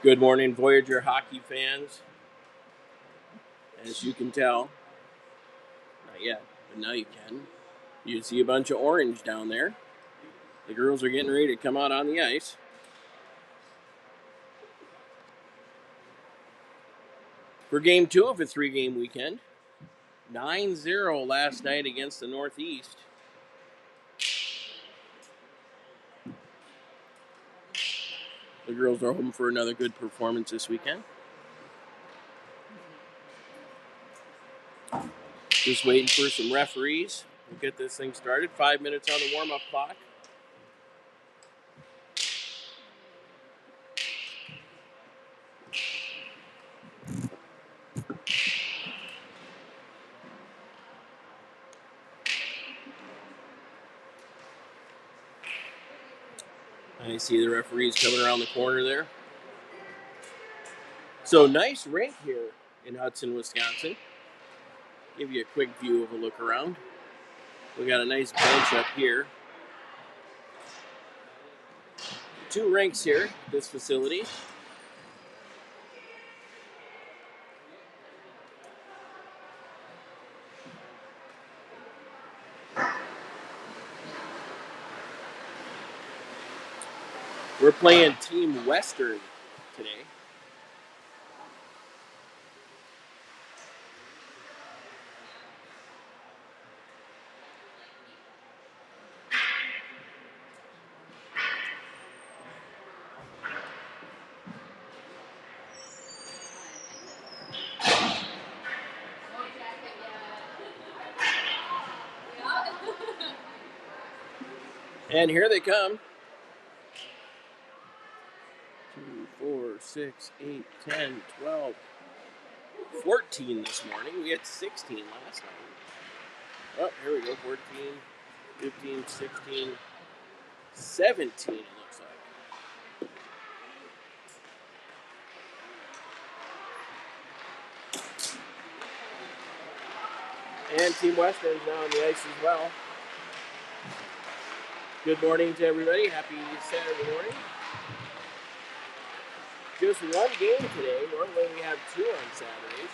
Good morning, Voyager hockey fans. As you can tell, not yet, but now you can. You see a bunch of orange down there. The girls are getting ready to come out on the ice. For game 2 of a 3-game weekend. 9-0 last night against the Northeast. The girls are home for another good performance this weekend. Just waiting for some referees. We'll get this thing started. 5 minutes on the warm-up clock. I see the referees coming around the corner there. So nice rink here in Hudson, Wisconsin. Give you a quick view of a look around. We got a nice bench up here. 2 rinks here at this facility. We're playing Team Western today. And here they come. 2, 4, 6, 8, 10, 12, 14 this morning. We had 16 last night. Oh, here we go. 14, 15, 16, 17 it looks like. And Team Western's now on the ice as well. Good morning to everybody. Happy Saturday morning. Just 1 game today. Normally we have 2 on Saturdays.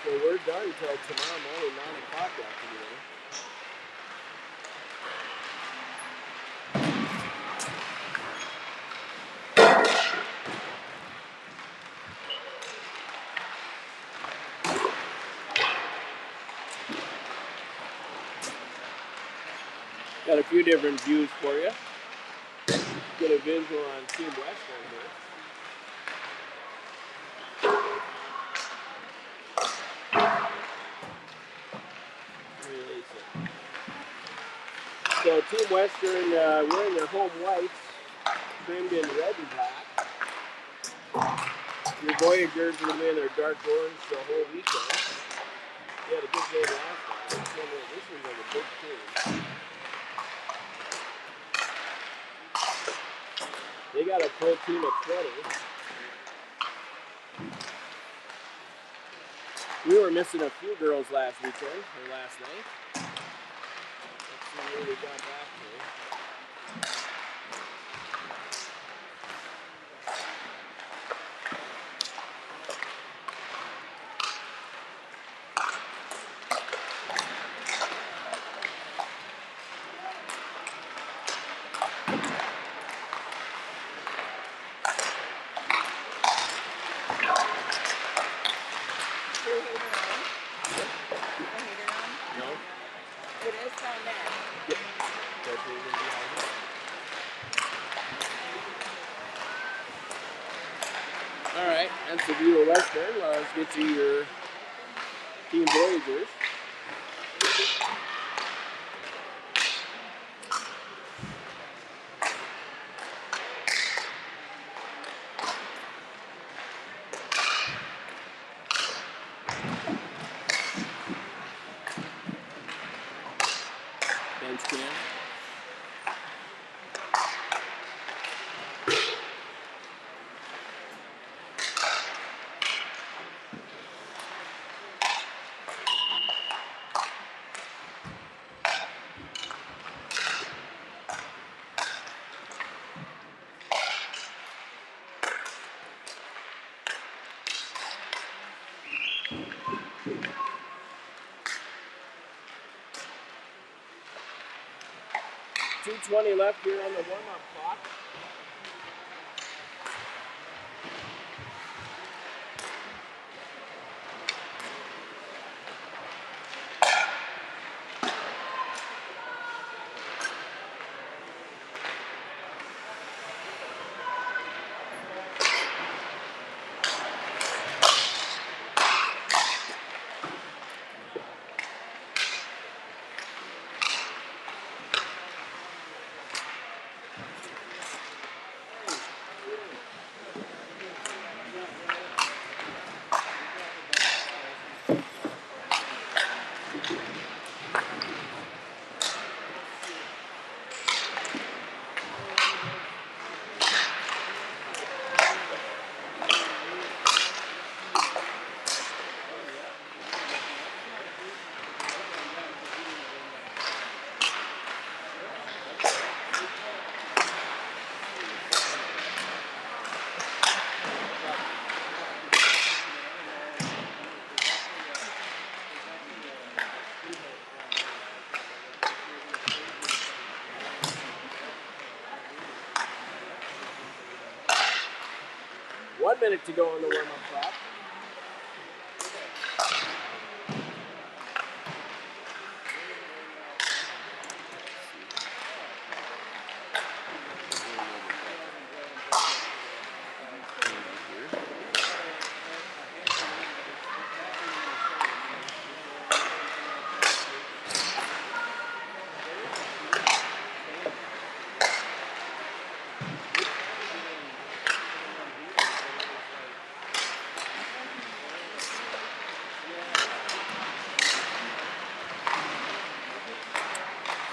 So we're done until tomorrow morning, 9 o'clock after today. Got a few different views for you. Get a visual on Team Western here. So Team Western wearing their home whites, trimmed in red and black. Your Voyageurs are going to be in their dark orange the whole weekend. They had a good game last night. This one's like a big team. They got a full team of 20. We were missing a few girls last night. Let's see where we got back to. Alright, that's the view of Western. Let's get to your Team Voyageurs. Bench cam. 2:20 left here on the warm-up clock. One minute to go on the warm-up clock.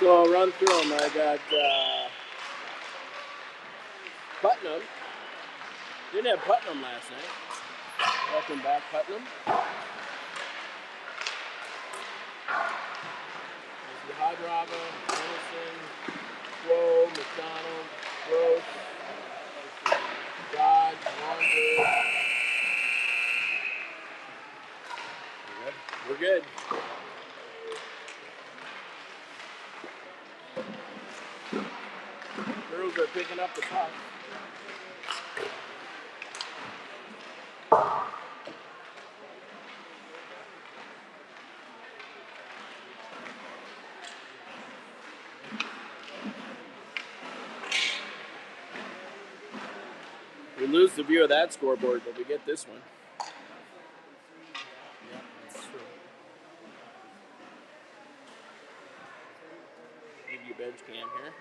So I'll run through them. I got Putnam. Didn't have Putnam last night. Welcome back, Putnam. There's the Hadrava, Anderson, Crow, McDonald, Gross, Dodge, Wander. We're good. Girls are picking up the puck. We lose the view of that scoreboard, but we get this one. Yeah, that's true. Give you bench cam here.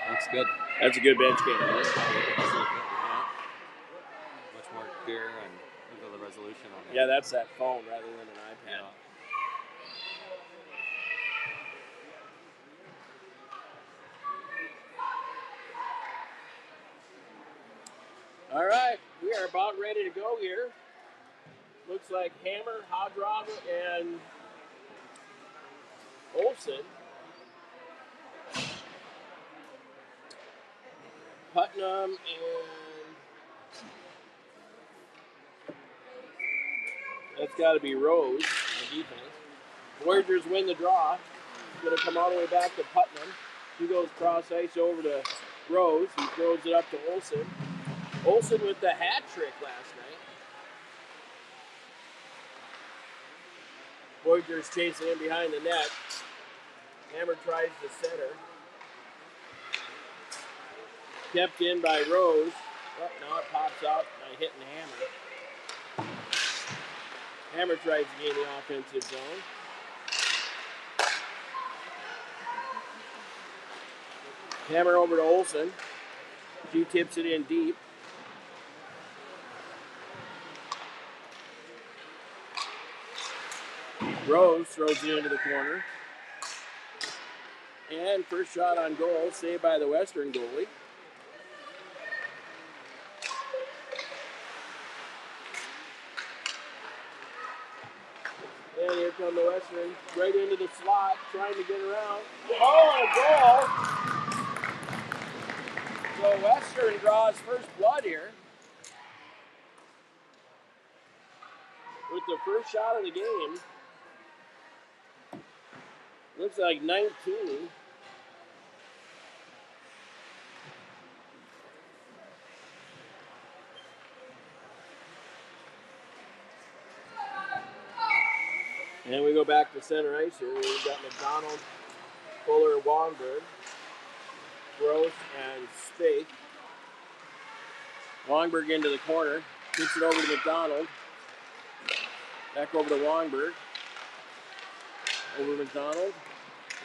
Looks good. That's a good bench cam. Yeah. Much more clear and look at the resolution on it. Yeah, that's that phone rather than an iPad. Yeah. All right, we are about ready to go here. Looks like Hammer, Hadrava, and Olsen. Putnam and that's got to be Rose on defense. Voyageurs win the draw. Going to come all the way back to Putnam. He goes cross ice over to Rose. He throws it up to Olsen. Olsen with the hat trick last night. Voyageurs chasing in behind the net. Hammer tries to center. Kept in by Rose. Oh, now it pops out by hitting Hammer. Hammer tries to gain the offensive zone. Hammer over to Olsen. She tips it in deep. Rose throws it into the corner. And first shot on goal, saved by the Western goalie. And here come the Western, right into the slot, trying to get around. Oh, a goal! So Western draws first blood here. the first shot of the game. Looks like 19. And we go back to center ice here. We've got McDonald, Fuller, Wongberg, Gross, and Spaeth. Wongberg into the corner. Kicks it over to McDonald. Back over to Wongberg. Over McDonald.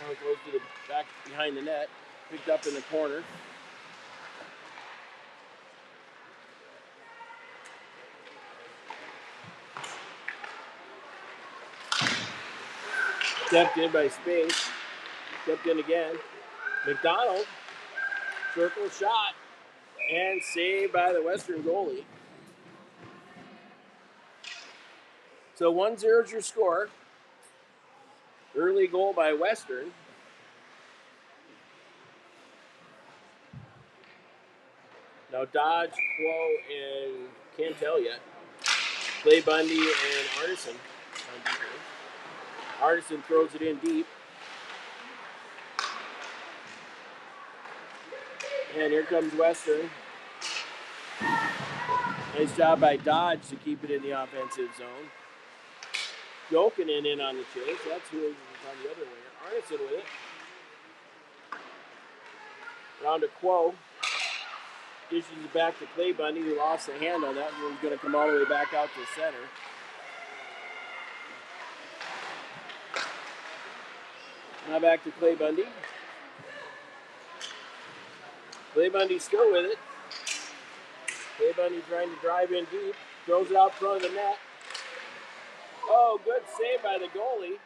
Now it goes to the back behind the net. Picked up in the corner. Stepped in by Spaeth. Stepped in again. McDonald. Circle shot. And saved by the Western goalie. So 1-0 is your score. Early goal by Western. Now Dodge, Quo, and can't tell yet. Clay Bundy and Arneson. Arneson throws it in deep. And here comes Western. Nice job by Dodge to keep it in the offensive zone. Jokinen in on the chase. That's who is on the other way. Arneson with it. Round to Quo. Dishes it back to Clay Bundy, who lost the hand on that. One's going to come all the way back out to center. Now back to Clay Bundy. Clay Bundy still with it. Clay Bundy trying to drive in deep. Throws it out front of the net. Oh, good save by the goalie.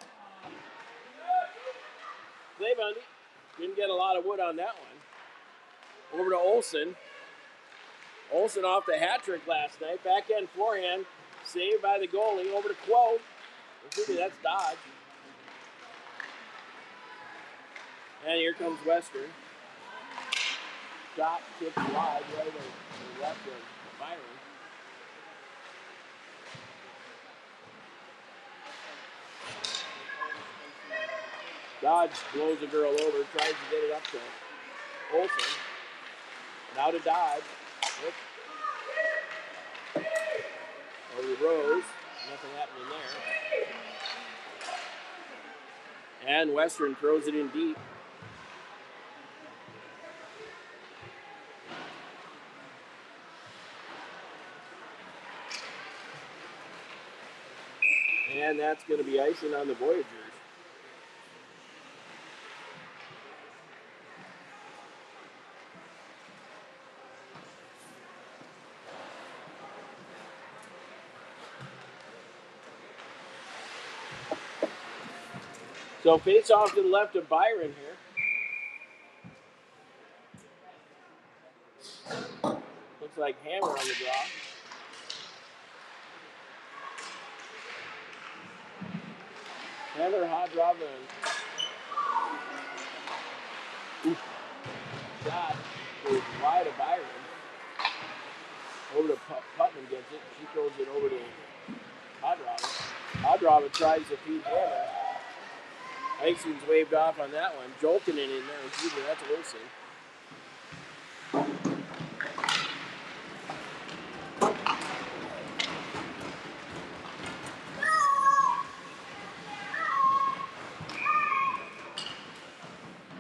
Clay Bundy didn't get a lot of wood on that one. Over to Olsen. Olsen off the hat trick last night. Backhand forehand. Saved by the goalie. Over to Quo. That's Dodge. And here comes Western. Shot tipped wide right over the left of Byron. Dodge blows a girl over, tries to get it up to Olsen. Now to Dodge. Over to Rose. Nothing happening there. And Western throws it in deep. And that's going to be icing on the Voyageurs. So face off to the left of Byron here. Looks like Hammer on the draw. Hammer, hot drop, and shot goes wide of Byron. Over to Putman gets it. She throws it over to Hodrobin. Hodrobin tries to feed Hammer. Icing's waved off on that one. Jolkinen in there. That's Wilson.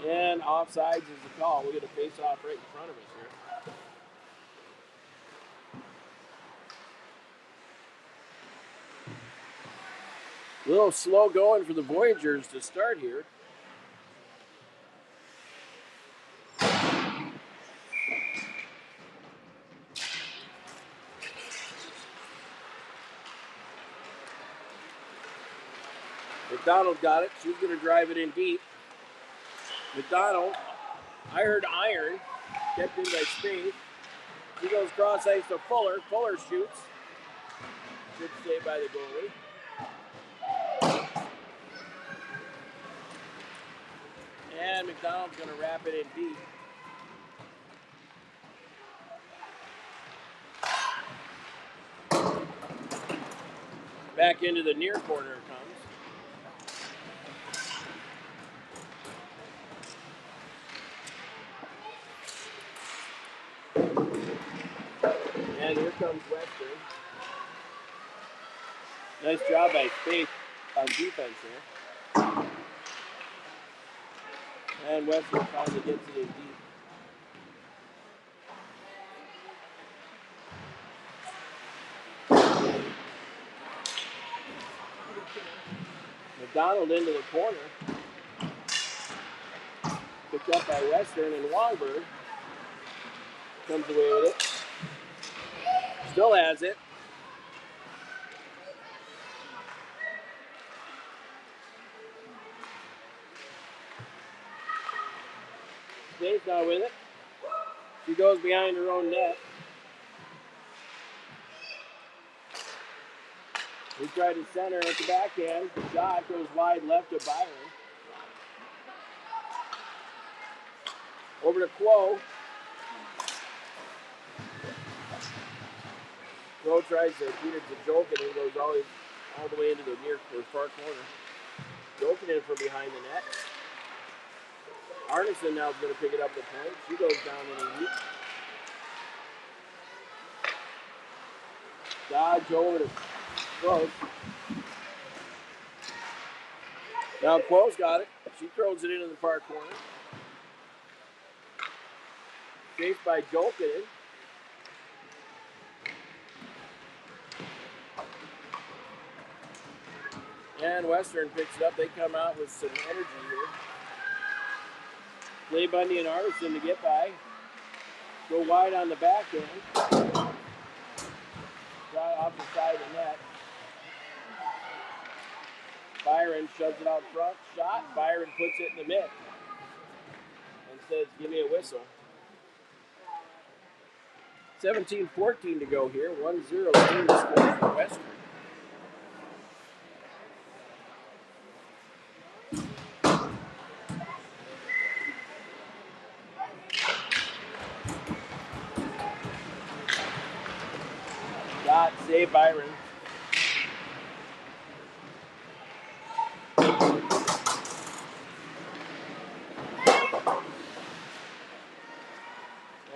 And offsides is the call. We'll get a face-off right in front of us here. A little slow going for the Voyageurs to start here. McDonald got it. She's going to drive it in deep. McDonald, I heard iron, kept in by Spaeth. He goes cross ice to Fuller. Fuller shoots. Good save by the goalie. And McDonald's going to wrap it in deep. Back into the near corner it comes. And here comes Western. Nice job by Faith on defense here. And Western finally gets it in deep. McDonald into the corner. Picked up by Western, and Wongberg comes away with it. Still has it. Stays now with it. She goes behind her own net. He tried to center at the backhand. The shot goes wide left to Byron. Over to Quo. Quo tries to beat it to Jolkin and goes all the way into the near or far corner. Jolkin in from behind the net. Arneson now is going to pick it up the point. She goes down in a heap. Dodge over to Quo. Now Quo's got it. She throws it into the far corner. Chased by Jolkin. And Western picks it up. They come out with some energy here. Clay Bundy and Arneson to get by. Go wide on the backhand. Shot off the side of the net. Byron shoves it out front. Shot. Byron puts it in the mitt. And says, give me a whistle. 17-14 to go here. 1-0 team score for Western. Shot, save Byron.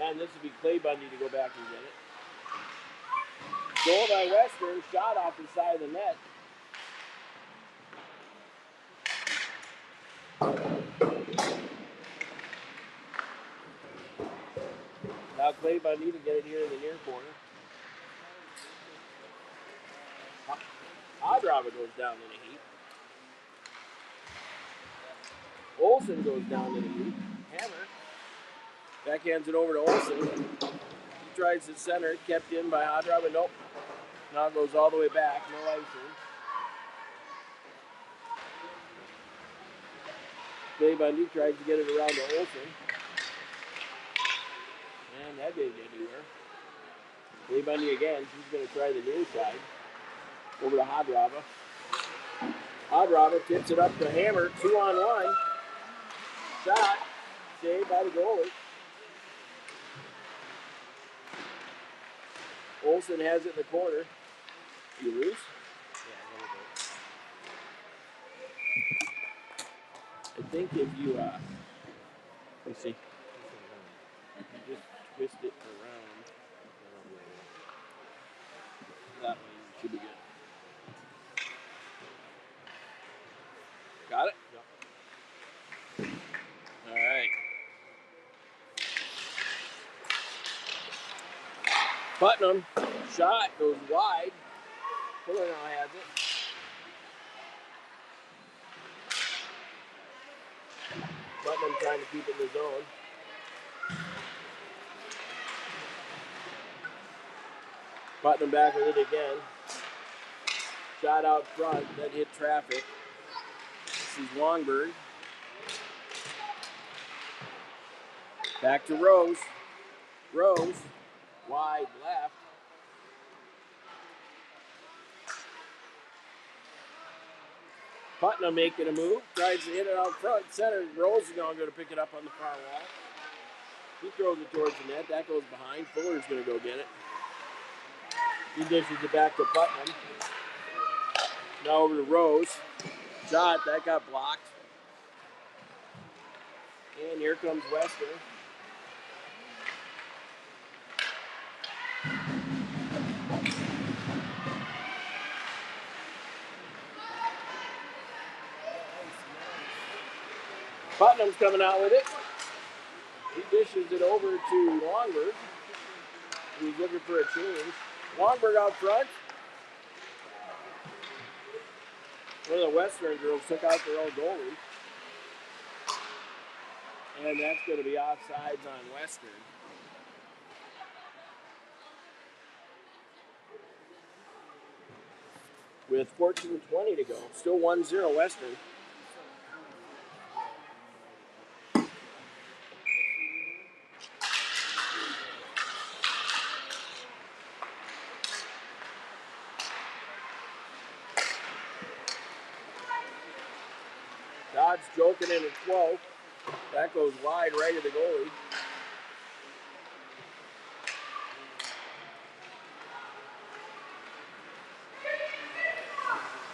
And this would be Clay Bundy to go back and get it. Goal by Western, shot off the side of the net. Now Clay Bundy to get it here in the near corner. Hadrava goes down in a heap. Olsen goes down in a heap. Hammer backhands it over to Olsen. He tries to center, kept in by Hadrava. Nope. Now it goes all the way back. No icing. Clay Bundy tries to get it around to Olsen. And that didn't get anywhere. Clay Bundy again. She's going to try the near side. Over to Hadrava. Hadrava tips it up to Hammer. 2-on-1. Shot. Saved by the goalie. Olsen has it in the corner. You lose? Yeah, a little bit. I think if you, let's see. You just twist it around. That way you should be good. Got it? Yep. All right. Putnam, shot, goes wide. Fuller now has it. Putnam trying to keep it in the zone. Putnam back with it again. Shot out front, that hit traffic. This is Wongberg. Back to Rose. Rose, wide left. Putnam making a move, tries to hit it out front. Center, Rose is going to go to pick it up on the far wall. He throws it towards the net. That goes behind. Fuller's going to go get it. He dishes it back to Putnam. Now over to Rose. Shot, that got blocked. And here comes Western. Putnam's coming out with it. He dishes it over to Longberg, who's looking for a change. Longberg out front. One of the Western girls took out their own goalie. And that's going to be offsides on Western. With 14:20 to go. Still 1-0 Western. Dodds joking in at 12. That goes wide right of the goalie.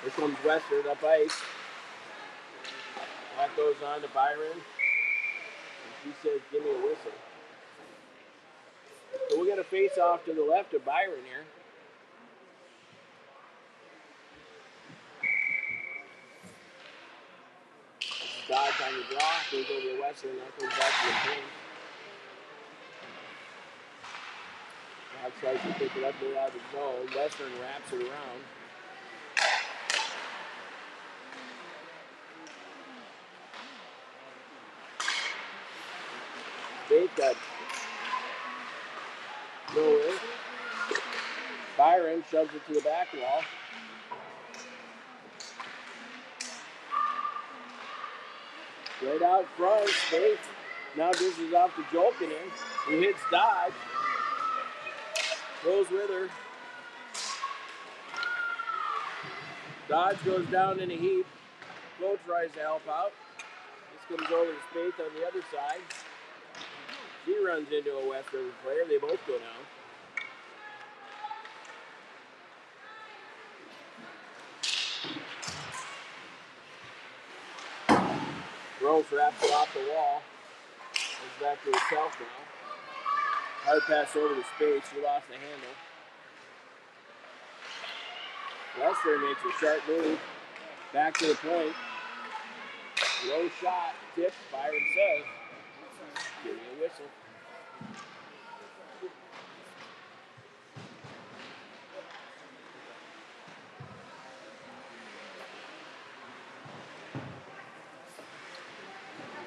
Here comes Western up ice. That goes on to Byron. And she says, give me a whistle. So we'll get a face off to the left of Byron here. Dodge on the draw, goes over to Western, that goes back to the point. Dodge tries to pick it up there out of the zone. Western wraps it around. They've got nowhere. Byron shoves it to the back wall. Right out front, Spates now dishes off to Jolkinen, who hits Dodge. Goes with her. Dodge goes down in a heap. Flo tries to help out. This comes over to Spates on the other side. She runs into a Western player. They both go down. Rose wraps it off the wall. Goes back to herself now. Hard pass over to Spates. She lost the handle. Western makes a sharp move. Back to the point. Low shot. Tip. Byron says, give me a whistle.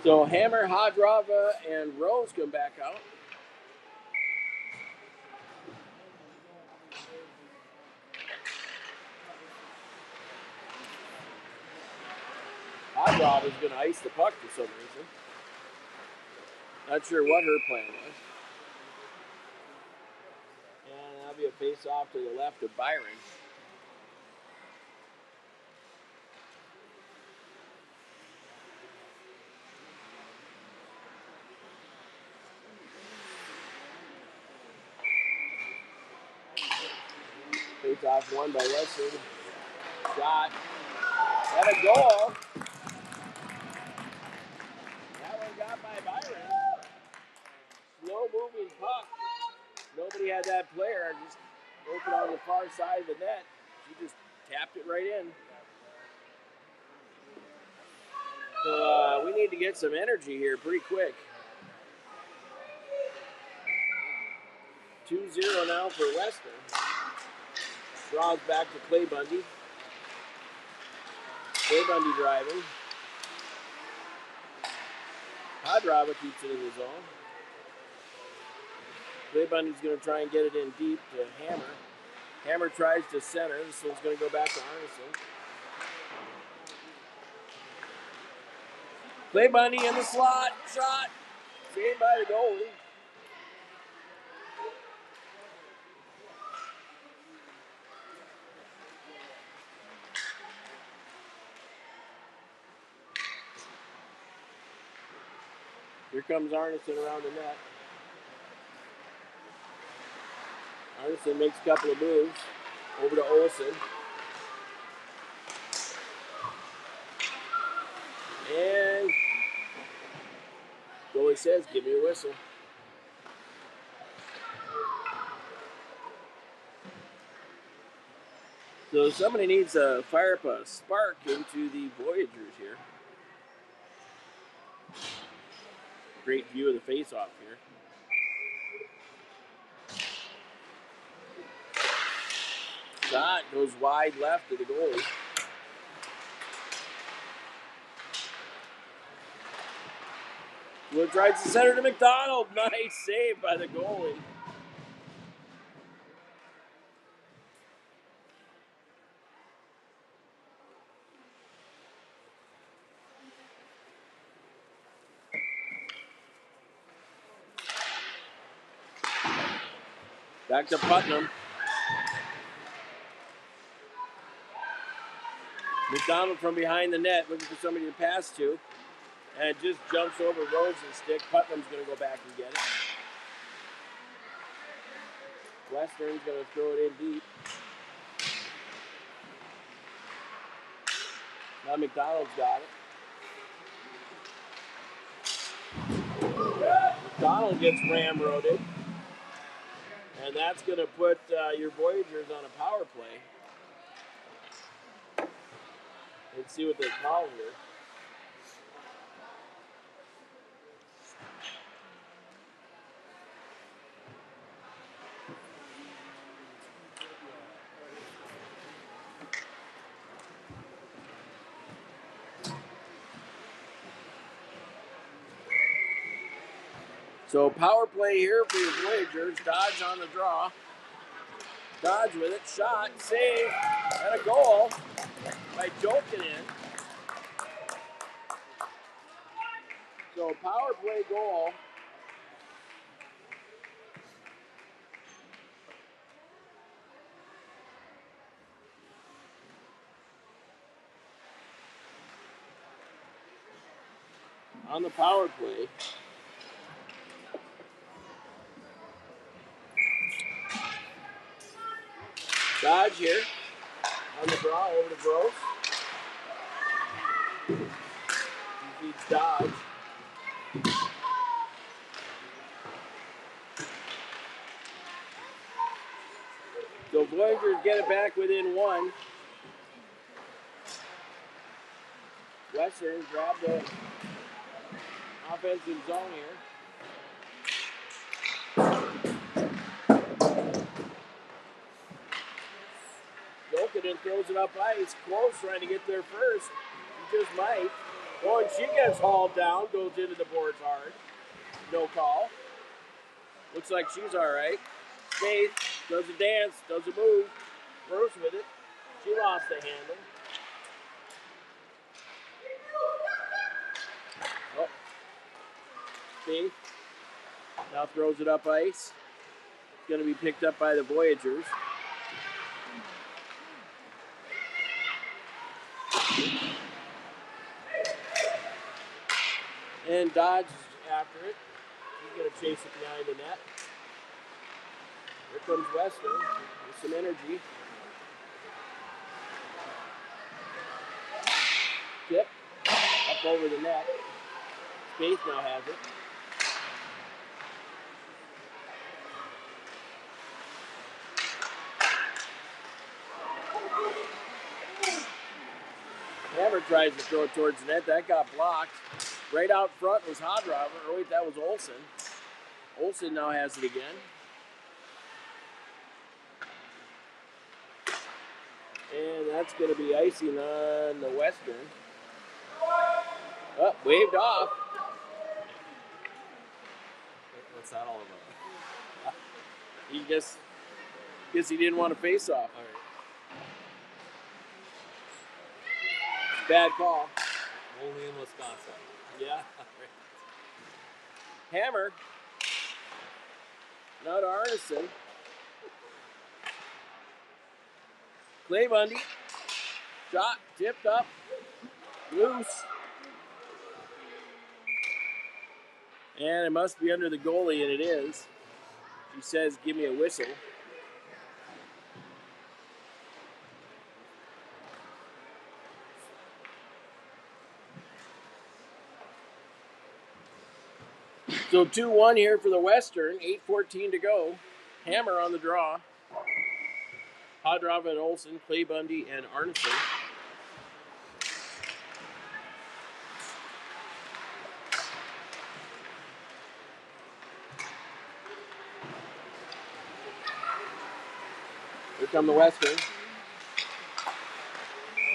So Hammer, Hadrava, and Rose come back out. Hadrava's going to ice the puck for some reason. Not sure what her plan was. And that'll be a face-off to the left of Byron. Face-off won by Western. Shot. And a goal. That one got by Byron. Slow-moving puck. Nobody had that player. Just open on the far side of the net. She just tapped it right in. So we need to get some energy here pretty quick. 2-0 now for Western. Draws back to Clay Bundy. Clay Bundy driving. Hadrava keeps it in the zone. Clay Bundy's going to try and get it in deep to Hammer. Hammer tries to center. This one's going to go back to Arneson. Clay Bundy in the slot. Shot. Saved by the goalie. Here comes Arneson around the net. Arneson makes a couple of moves. Over to Olsen. And goalie says, give me a whistle. So somebody needs to fire up a spark into the Voyageurs here. Great view of the face-off here. Shot goes wide left to the goalie. Wood drives the center to McDonald. Nice save by the goalie. Back to Putnam. McDonald from behind the net, looking for somebody to pass to. And it just jumps over Rose's stick. Putnam's going to go back and get it. Western's going to throw it in deep. Now McDonald's got it. McDonald gets ramroded. And that's going to put your Voyageurs on a power play. Let's see what they call here. So power play here for your Voyageurs. Dodge on the draw. Dodge with it. Shot. Save. And a goal by Jokinen. So power play goal. On the power play. Dodge here. On the draw over to Gross. He beats Dodge. So Voyageurs get it back within one. Western grab the offensive zone here. Jokinen throws it up ice. Close trying to get there first. He just might. Oh, and she gets hauled down. Goes into the boards hard. No call. Looks like she's all right. Faith does a dance, does a move. Bruce with it. She lost the handle. Oh. Faith now throws it up ice. It's going to be picked up by the Voyageurs. And Dodge after it. He's going to chase it behind the net. Here comes Western with some energy. Tip up over the net. Space now has it. Hammer tries to throw it towards the net. That got blocked. Right out front was Hodrover. Oh, wait, that was Olsen. Olsen now has it again. And that's going to be icing on the Western. Oh, waved off. What's that all about? He guess he didn't want to face off. All right. Bad call. Only in Wisconsin. Yeah. Hammer. Now to Arneson. Clay Bundy. Shot. Tipped up. Loose. And it must be under the goalie, and it is. She says, give me a whistle. So 2-1 here for the Western. 8:14 to go. Hammer on the draw. Hadrava and Olsen, Clay Bundy, and Arneson. Here come the Western.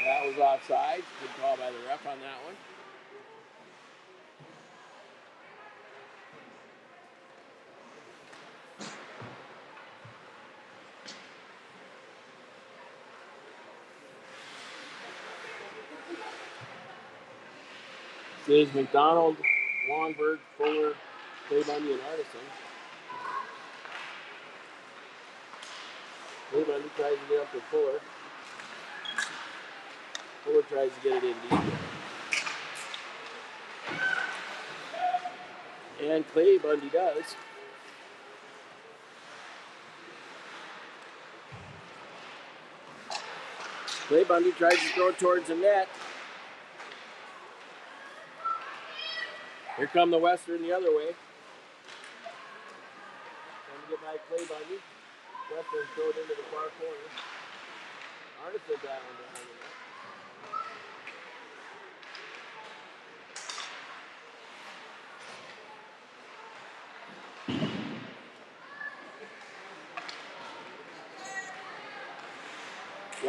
That was offside. Good call by the ref on that one. This is McDonald, Longberg, Fuller, Clay Bundy, and Arneson. Clay Bundy tries to get up to Fuller. Fuller tries to get it in deep. And Clay Bundy does. Clay Bundy tries to throw it towards the net. Here come the Western the other way. Trying to get by Clay Bundy. Western throw it into the far corner. Arneson that one behind the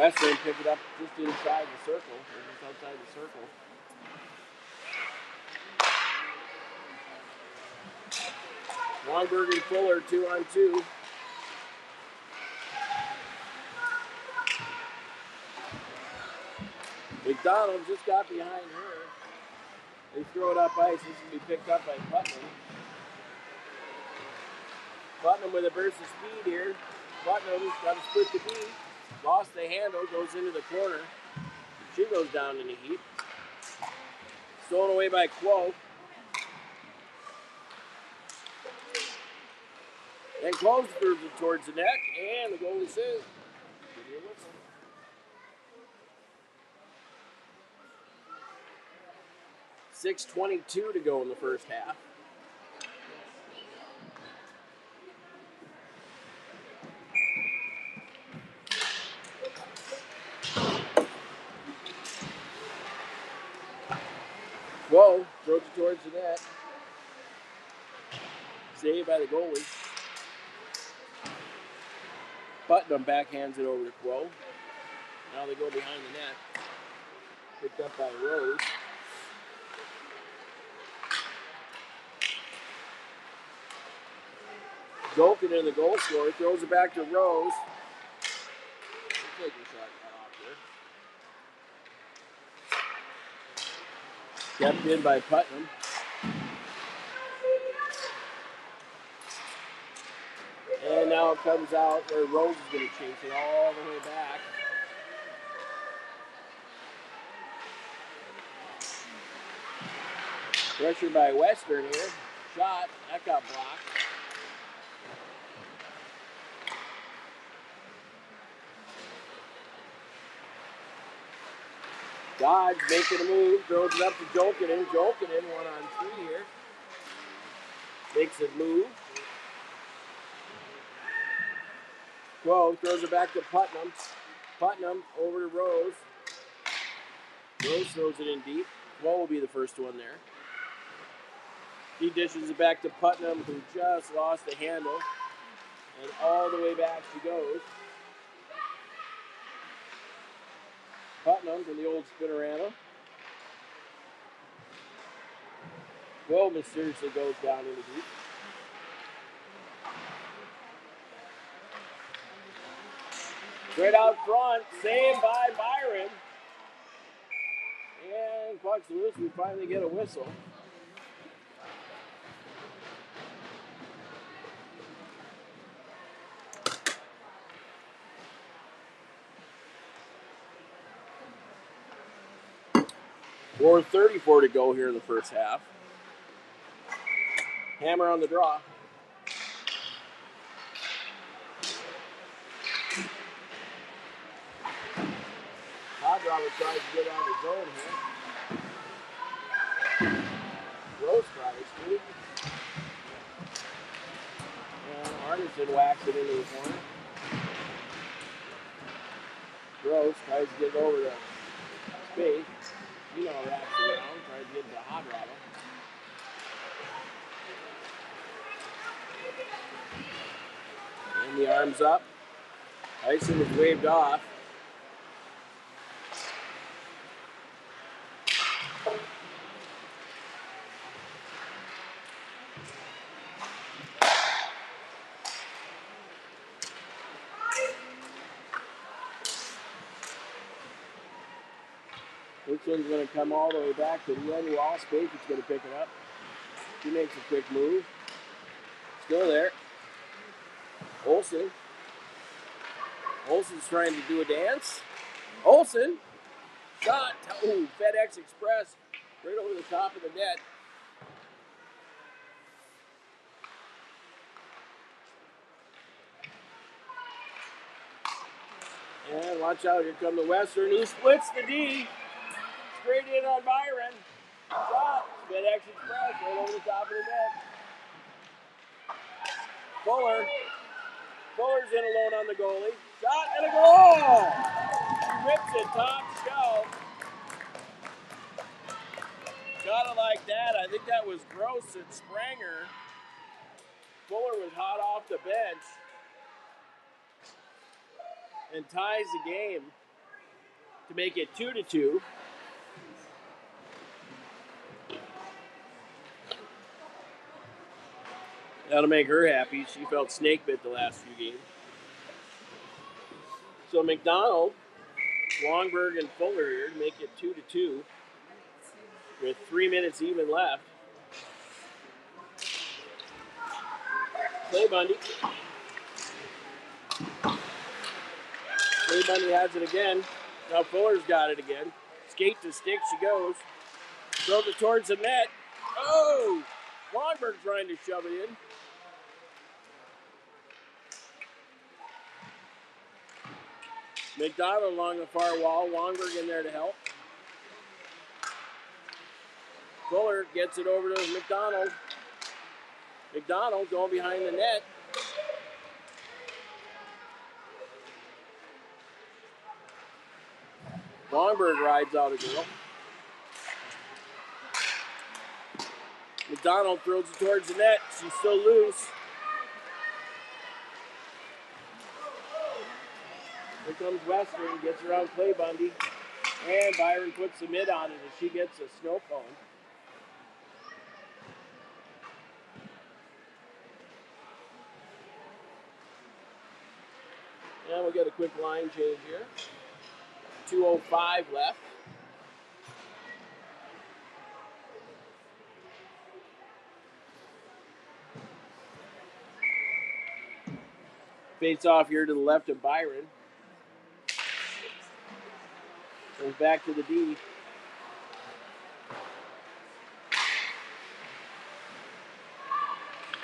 net. Western picked it up just inside the circle, or just outside the circle. Longberg and Fuller 2-on-2. McDonald just got behind her. They throw it up ice. This will be picked up by Putnam. Putnam with a burst of speed here. Putnam's got to split the D. Lost the handle, goes into the corner. She goes down in a heap. Stolen away by Quo. And Quo throws it towards the net, and the goalie says, give me a whistle. .6:22 to go in the first half. Quo throws it towards the net. Saved by the goalie. Putnam backhands it over to Quo. Now they go behind the net. Picked up by Rose. Jolkin in the goal scorer. Throws it back to Rose. Taking a shot off there. Kept in by Putnam. And now it comes out where Rose is going to chase it all the way back. Pressure by Western here. Shot. That got blocked. Dodge making a move. Throws it up to Jolkinen. Jolkinen 1-on-3 here. Makes a move. Quo throws it back to Putnam. Putnam over to Rose. Rose throws it in deep. Quo will be the first one there. He dishes it back to Putnam, who just lost the handle. And all the way back she goes. Putnam from the old Spinorama. Quo mysteriously goes down into deep. Straight out front, saved by Byron. And puck's loose, we finally get a whistle. We're 34 to go here in the first half. Hammer on the draw. Hadrava tries to get on the zone here. Rose tries to. Weston whacks it into the corner. Gross tries to get it over to Spade. Wraps it around, tries to get into Hot Rattle. And the arms up. Icing is waved off. This one's going to come all the way back to the end wall. Spade is going to pick it up. He makes a quick move. Still there. Olsen. Olsen's trying to do a dance. Olsen. Shot. Oh, FedEx Express. Right over the top of the net. And watch out. Here come the Western, who splits the D. Straight in on Byron. Shot. FedEx Express right over the top of the net. Fuller. Fuller's in alone on the goalie. Shot and a goal! He rips it top shelf. Gotta like that. I think that was Gross and Spranger. Fuller was hot off the bench and ties the game to make it 2-2. That'll make her happy. She felt snake bit the last few games. So McDonald, Longberg, and Fuller here to make it 2-2 with 3 minutes even left. Clay Bundy. Clay Bundy has it again. Now Fuller's got it again. Skate to stick she goes. Throws it towards the net. Oh! Longberg trying to shove it in. McDonald along the far wall. Longberg in there to help. Fuller gets it over to McDonald. McDonald going behind the net. Longberg rides out a girl. McDonald throws it towards the net. She's still loose. Here comes Western, gets around Clay Bundy. And Byron puts the mid on it as she gets a snow cone. And we'll get a quick line change here. 2:05 left. Face off here to the left of Byron. Goes back to the D.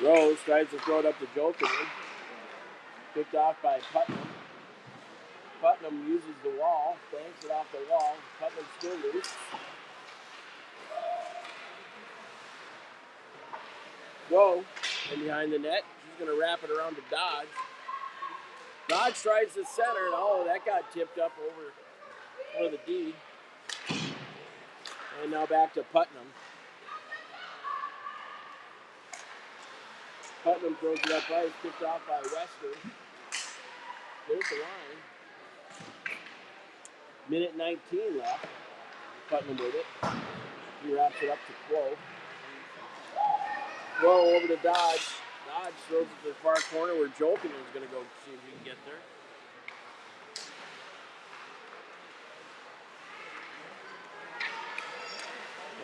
Rose tries to throw it up to Jokic. Picked off by Putnam. Putnam uses the wall, banks it off the wall. Putnam still loose. Go, and behind the net. She's going to wrap it around to Dodge. Dodge tries to center, and oh, that got tipped up over the D. And now back to Putnam. Putnam throws it up ice, picked off by Western. There's the line. Minute 19 left. Putnam with it. He wraps it up to Quo. Quo over to Dodge. Dodge throws it to the far corner where Jolkin is going to go see if he can get there.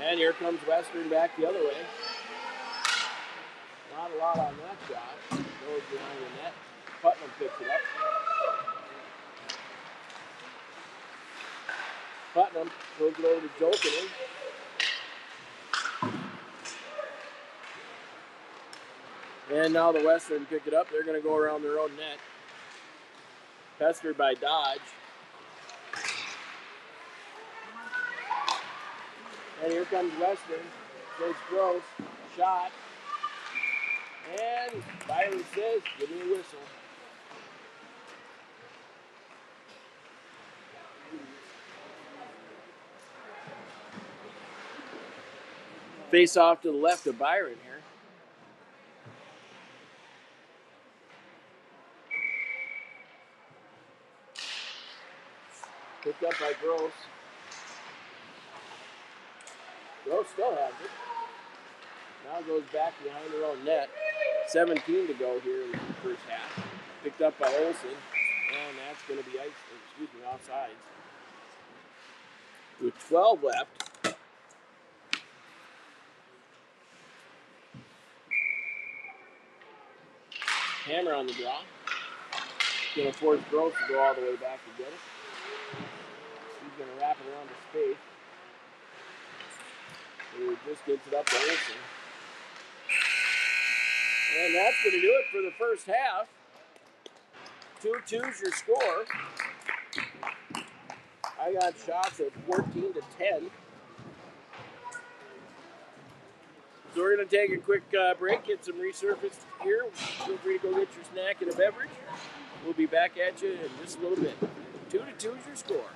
And here comes Western back the other way. Not a lot on that shot. Goes behind the net. Putnam picks it up. Putnam throws it over to Jolkin. And now the Western pick it up. They're going to go around their own net. Pestered by Dodge. And here comes Western. Goes Gross. Shot. And Byron says, give me a whistle. Face off to the left of Byron here. Picked up by Gross. Gross still has it. Now goes back behind her own net. 17 to go here in the first half. Picked up by Olsen. And that's going to be offsides. With 12 left. Hammer on the draw. Going to force Gross to go all the way back to get it. He's going to wrap it around the space. He just gets it up to Olsen. And that's going to do it for the first half. 2-2's your score. I got shots at 14 to 10. So we're going to take a quick break, get some resurfaced here. Feel free to go get your snack and a beverage. We'll be back at you in just a little bit. 2-2 is your score.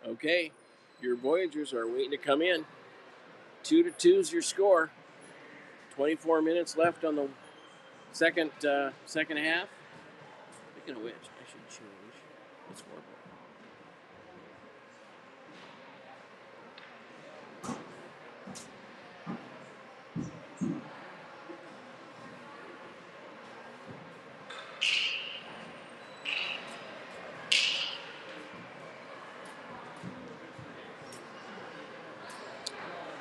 Okay, your Voyageurs are waiting to come in. 2-2 is your score. 24 minutes left on the second half. Speaking of which, I should change the scoreboard.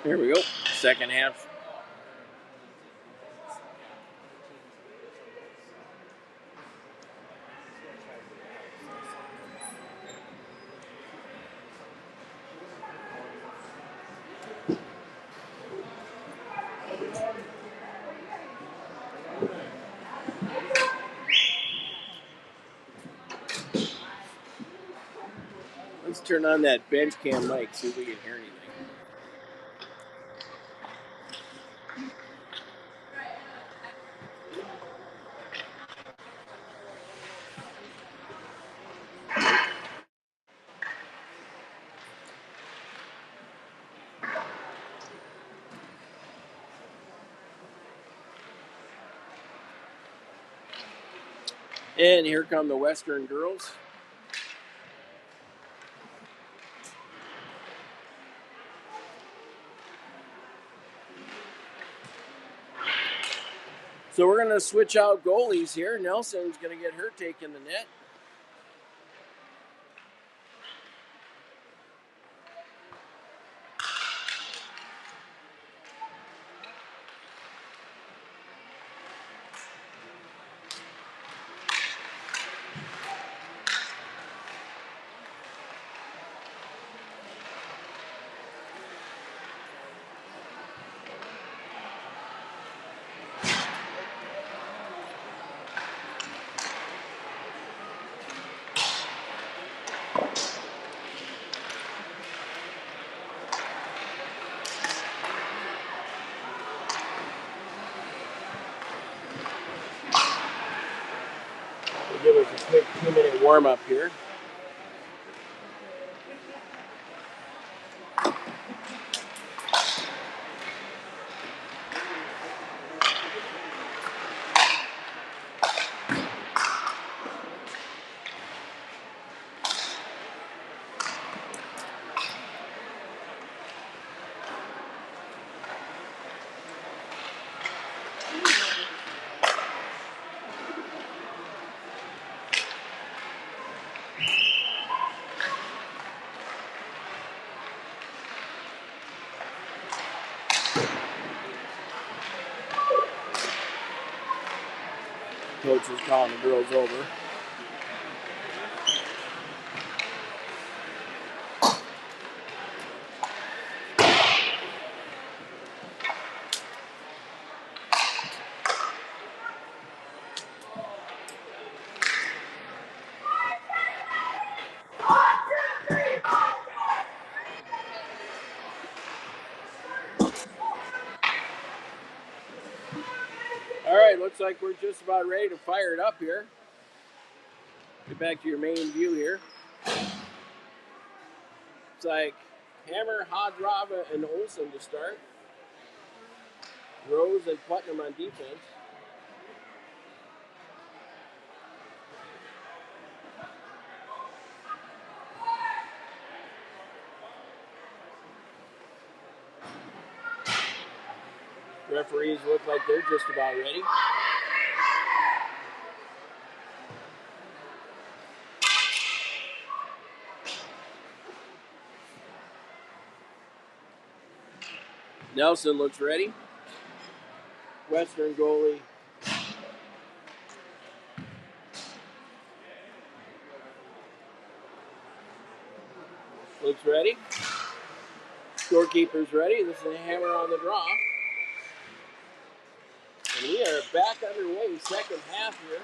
Here we go. Second half. Let's turn on that bench cam mic, see if we can hear anything. And here come the Western girls. So we're going to switch out goalies here. Nelson's going to get her take in the net. We'll give us a quick 2-minute warm up here. Coach is calling the girls over. All right, looks like we're just about ready to fire it up here. Get back to your main view here. It's like Hammer, Hadrava, and Olsen to start. Rose and Putnam on defense. Referees look like they're just about ready. Nelson looks ready. Western goalie looks ready. Scorekeeper's ready. This is a Hammer on the draw. And we are back underway, second half here.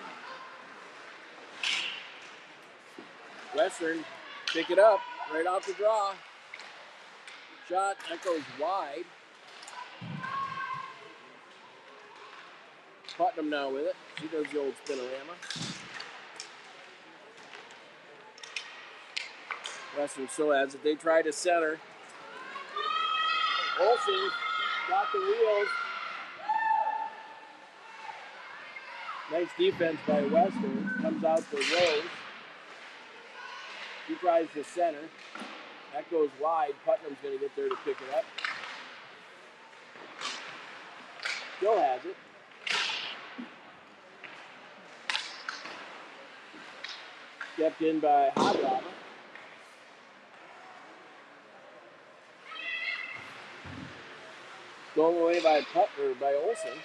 Western pick it up right off the draw. Shot, that goes wide. Putnam now with it. She does the old spinorama. Western still has it. They try to center. Olsen got the wheels. Nice defense by Western. Comes out to Rose. He tries to center. That goes wide. Putnam's going to get there to pick it up. Still has it. Kept in by Hobdobber. Stolen away by Olsen.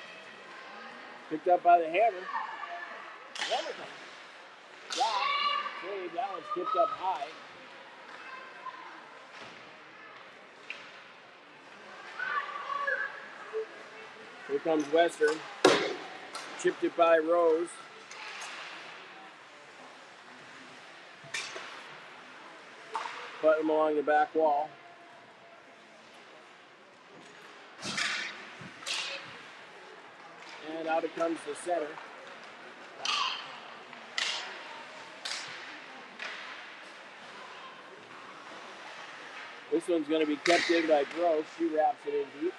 Picked up by the Hammer. Hammer comes. Drop. Save. That one's tipped up high. Here comes Western. Chipped it by Rose. Putnam along the back wall. And out it comes the center. This one's going to be kept in by Gross. She wraps it in deep.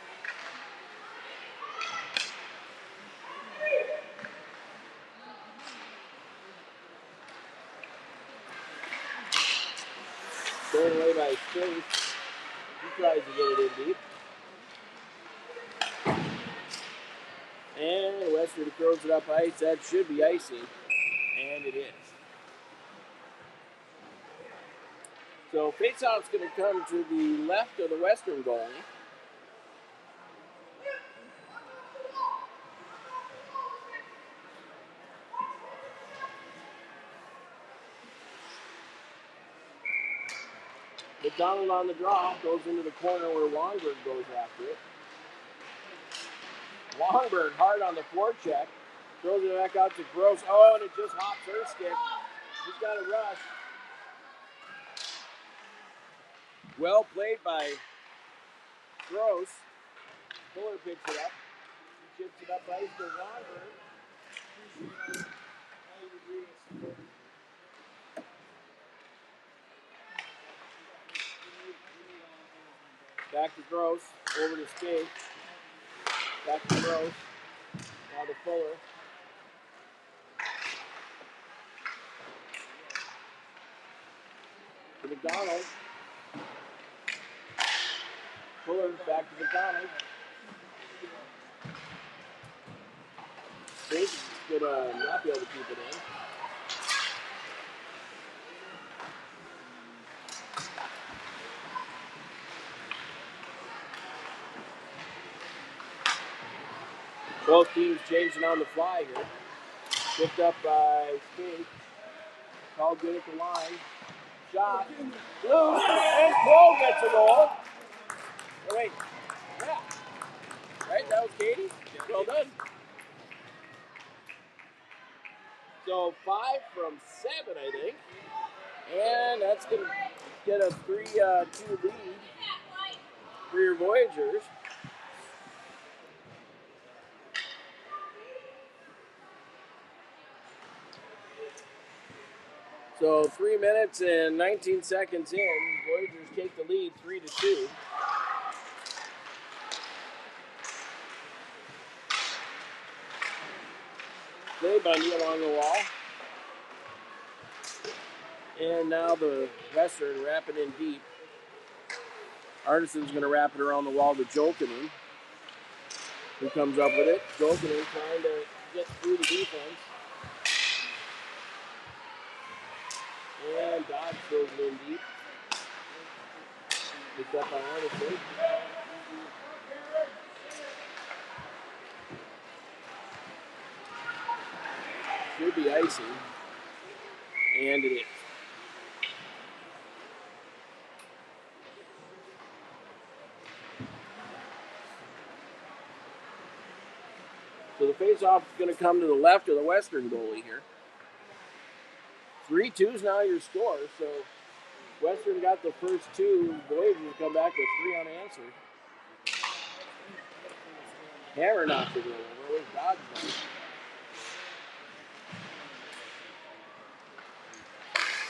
Thrown away by Space. He tries to get it in deep. And Western throws it up ice. That should be icing. And it is. So faceoff's going to come to the left of the Western goalie. McDonald on the draw, goes into the corner where Longberg goes after it. Longberg hard on the forecheck, throws it back out to Gross. Oh, and it just hops her stick. She's got a rush. Well played by Gross. Fuller picks it up. He chips it up ice to Longberg. Back to Gross, over to Skate. Back to Gross. Now to Fuller. To McDonald. Fuller back to McDonald. Skate could not be able to keep it in. Both teams changing on the fly here. Picked up by Skate. Called good at the line. Shot. Blue. And Cole gets a goal. Oh, wait. Yeah. Right? That was Katie? Yeah. Well done. So 5 from 7, I think. And that's going to get a 3-2 lead for your Voyageurs. So 3 minutes and 19 seconds in, Voyageurs take the lead 3-2. Play Bundy along the wall. And now the Western wrap it in deep. Artison's going to wrap it around the wall to Jokinen, who comes up with it. Jokinen trying to get through the defense. And Dodge throws it in deep. Picked up by Arneson. Should be icing. And it is. So the face-off is going to come to the left of the Western goalie here. 3-2 is now your score. So Western got the first 2. Voyageurs come back with 3 unanswered. Hammer knocked the goal over. Where's Dodge?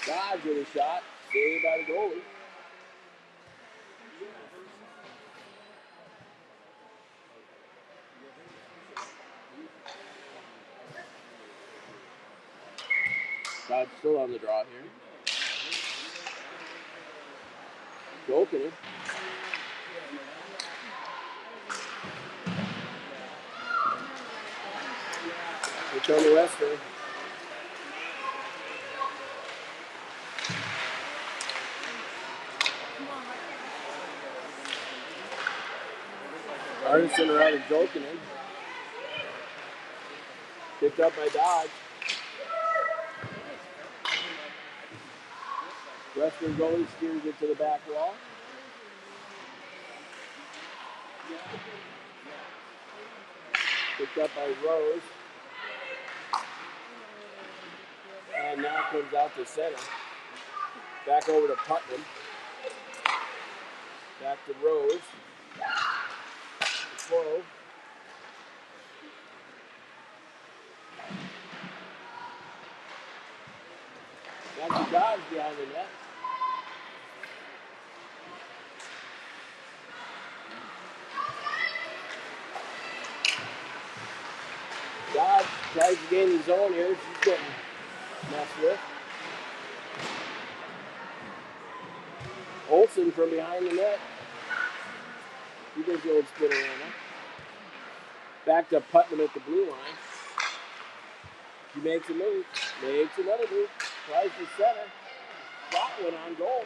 Dodge with a shot. Saved by the goalie. God's still on the draw here. Jolkinen. It's on the Western. Arneson around to Jolkinen. Picked up by Dodge. Western goalie steers it to the back wall. Picked up by Rose. And now comes out to center. Back over to Putnam. Back to Rose. Slow. Back to Dodge behind the net. Dodge tries to gain the zone here. She's getting messed with. Olsen from behind the net. He does the old spinorama. Back to Putnam at the blue line. He makes a move. Makes another move. Tries to center. Shot went on goal.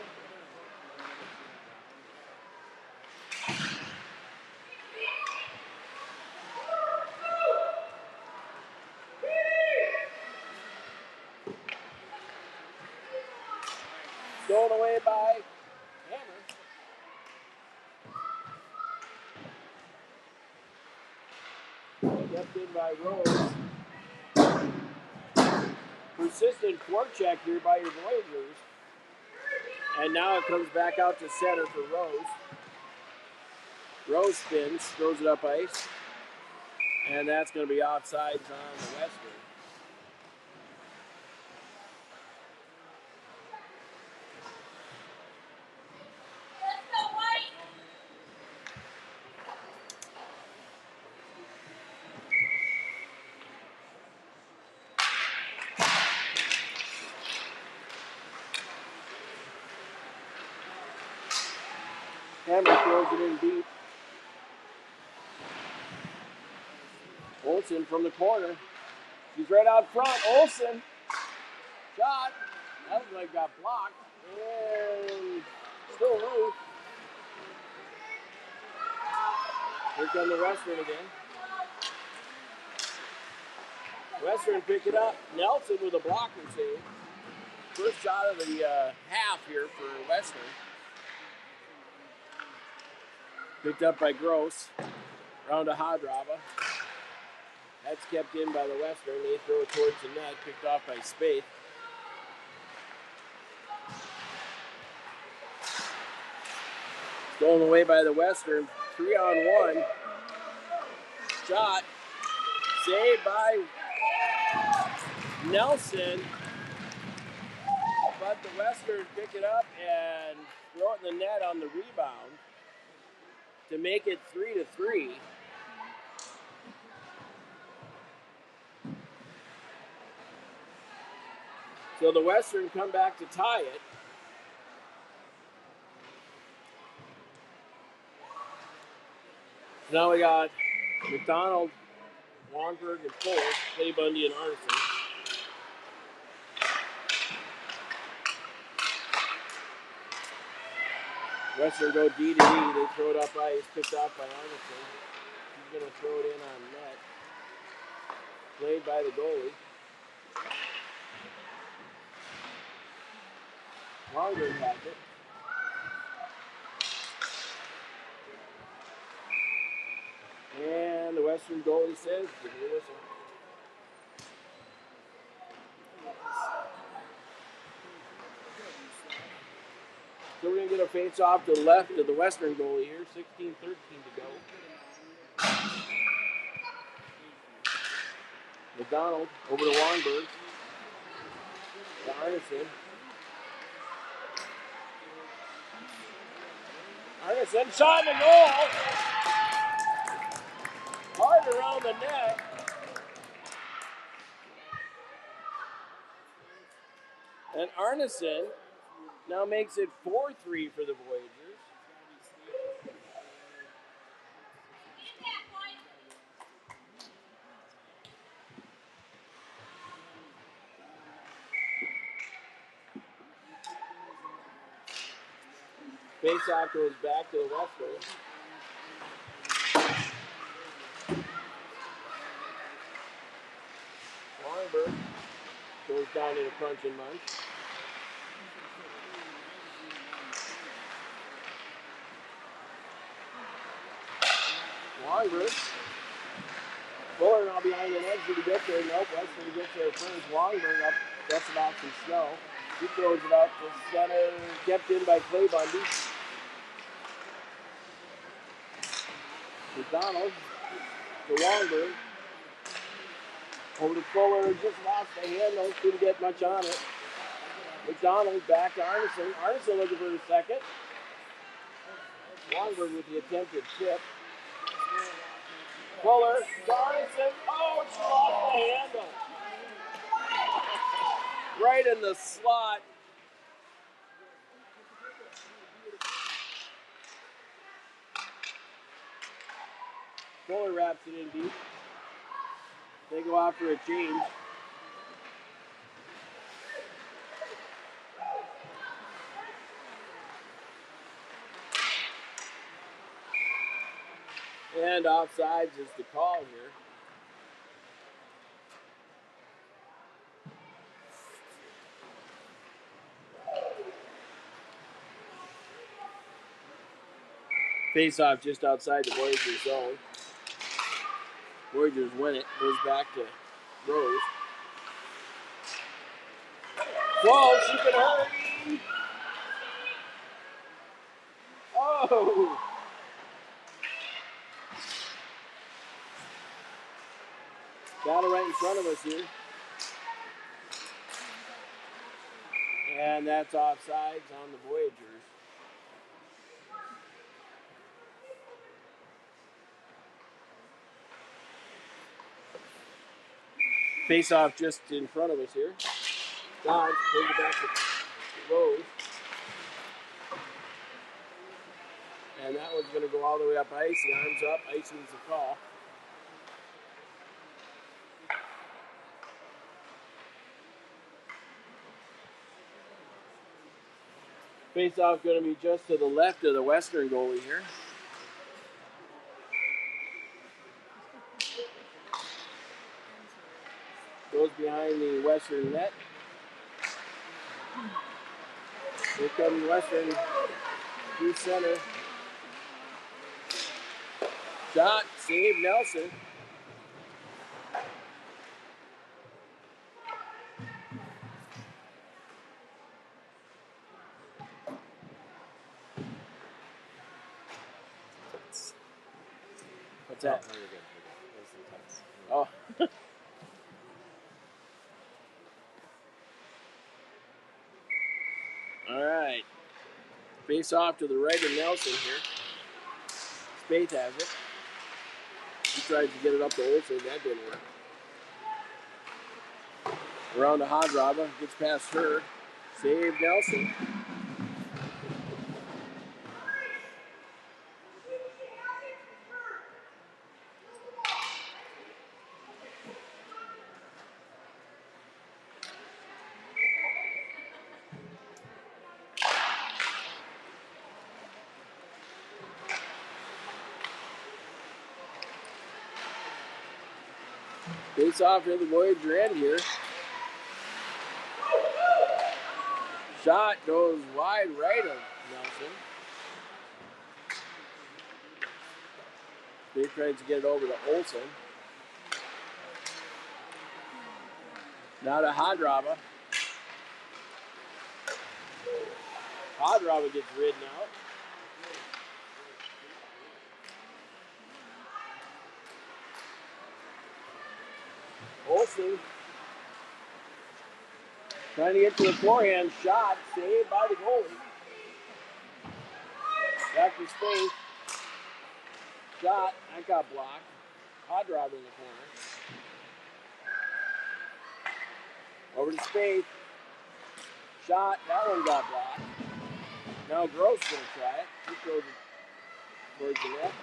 Stolen away by Hammer. Kept in by Rose. Persistent forecheck here by your Voyageurs. And now it comes back out to center for Rose. Rose spins, throws it up ice. And that's going to be offsides on the Western. Hammer throws it in deep. Olsen from the corner. He's right out front. Olsen. Shot. That looks like got blocked. And still loose. Here comes the Western again. Western pick it up. Nelson with a blocker save. First shot of the half here for Western. Picked up by Gross. Round to Hadrava. That's kept in by the Western. They throw it towards the net. Picked off by Spaeth. Stolen away by the Western. 3-on-1. Shot. Saved by Nelson. But the Western pick it up and throw it in the net on the rebound to make it 3-3. So the Western come back to tie it. Now we got McDonald, Wanberg, and Ford, Clay Bundy, and Arneson. Western go D to D. They throw it up ice, picked off by Arneson. He's going to throw it in on net. Played by the goalie. Wanberg has it. And the Western goalie says, give me a whistle. So we're going to get a face off to the left of the Western goalie here. 16-13 to go. McDonald over to Wanberg. To Arneson. Arneson shot in the goal. Hard around the net. And Arneson now makes it 4-3 for the Voyageurs. Faceoff goes back to the Western. Longberg goes down in a crunch and munch. Longberg. Fuller now behind the net. Should he get there? Nope. Western gets there first. Longberg up. Gets it off some snow. He throws it out to center. Kept in by Clay Bundy. McDonald to Longberg. Over to Fuller. Just lost the handle. Couldn't get much on it. McDonald back to Arneson. Arneson looking for the second. Longberg with the attempted tip. Fuller to Arneson. Oh, she lost the handle. Right in the slot. Fuller wraps it in deep. They go out for a change. And offsides is the call here. Face off just outside the Voyageurs zone. Voyageurs win it. Goes back to Rose. Whoa, she can hurry! Oh! Battle right in front of us here. And that's offsides on the Voyageurs. Face off just in front of us here. Dodge, brings it back to Rose. And that one's going to go all the way up ice. The arms up. Ice needs a call. Face off going to be just to the left of the Western goalie here. Goes behind the Western net. Here comes Western through center. Shot, save Nelson. What's that? No, you're good. It was intense. Oh. All right. Face off to the right of Nelson here. Spaeth has it. He tries to get it up to Olsen. That didn't work. Around to Hadrava. Gets past her. Save Nelson. Face off near the Voyager end here. Shot goes wide right of Nelson. They tries to get it over to Olsen. Now to Hadrava. Hadrava gets ridden out. Olsen trying to get to the forehand shot, saved by the goalie. Back to Space. Shot. That got blocked. Hot driver in the corner. Over to Space. Shot. That one got blocked. Now Gross going to try it. He throws it towards the net.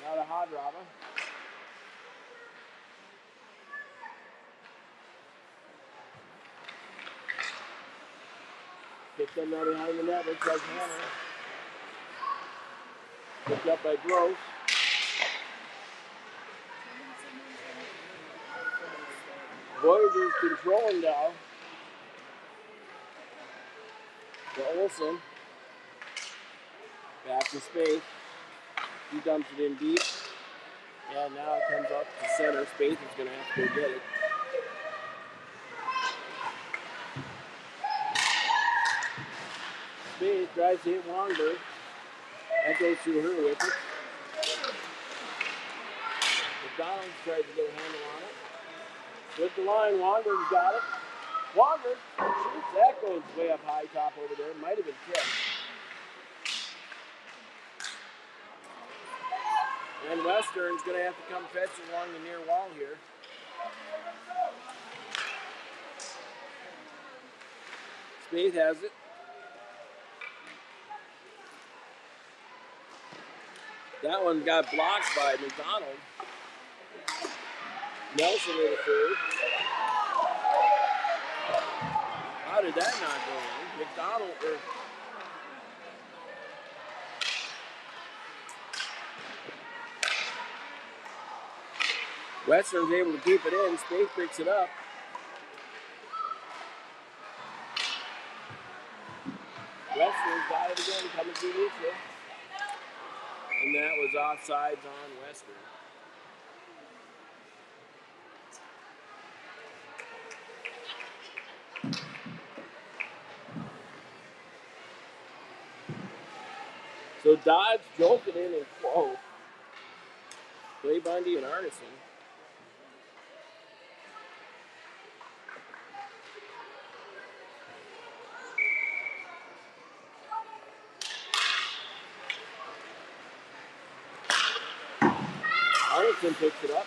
Now the hot driver. Picked up now behind the net. Looks like Hammer. Picked up by Gross. Voyageurs controlling now. To Olsen. Back to Space. He dumps it in deep. And now it comes up to center. Space is going to have to go get it. Space tries to hit Wongberg. That goes through her with it. McDonald tries to get a handle on it. With the line, Wongberg's got it. Wongberg shoots. That goes way up high top over there. Might have been tipped. And Western's going to have to come fetch it along the near wall here. Spaeth has it. That one got blocked by McDonald. Nelson with a third. How did that not go in? McDonald or Western's able to keep it in. Spaeth picks it up. Western's got it again, coming through neutral. And that was offsides on Western. So Dodge, Jolkin and Quo. Clay Bundy and Arneson. Arneson picks it up.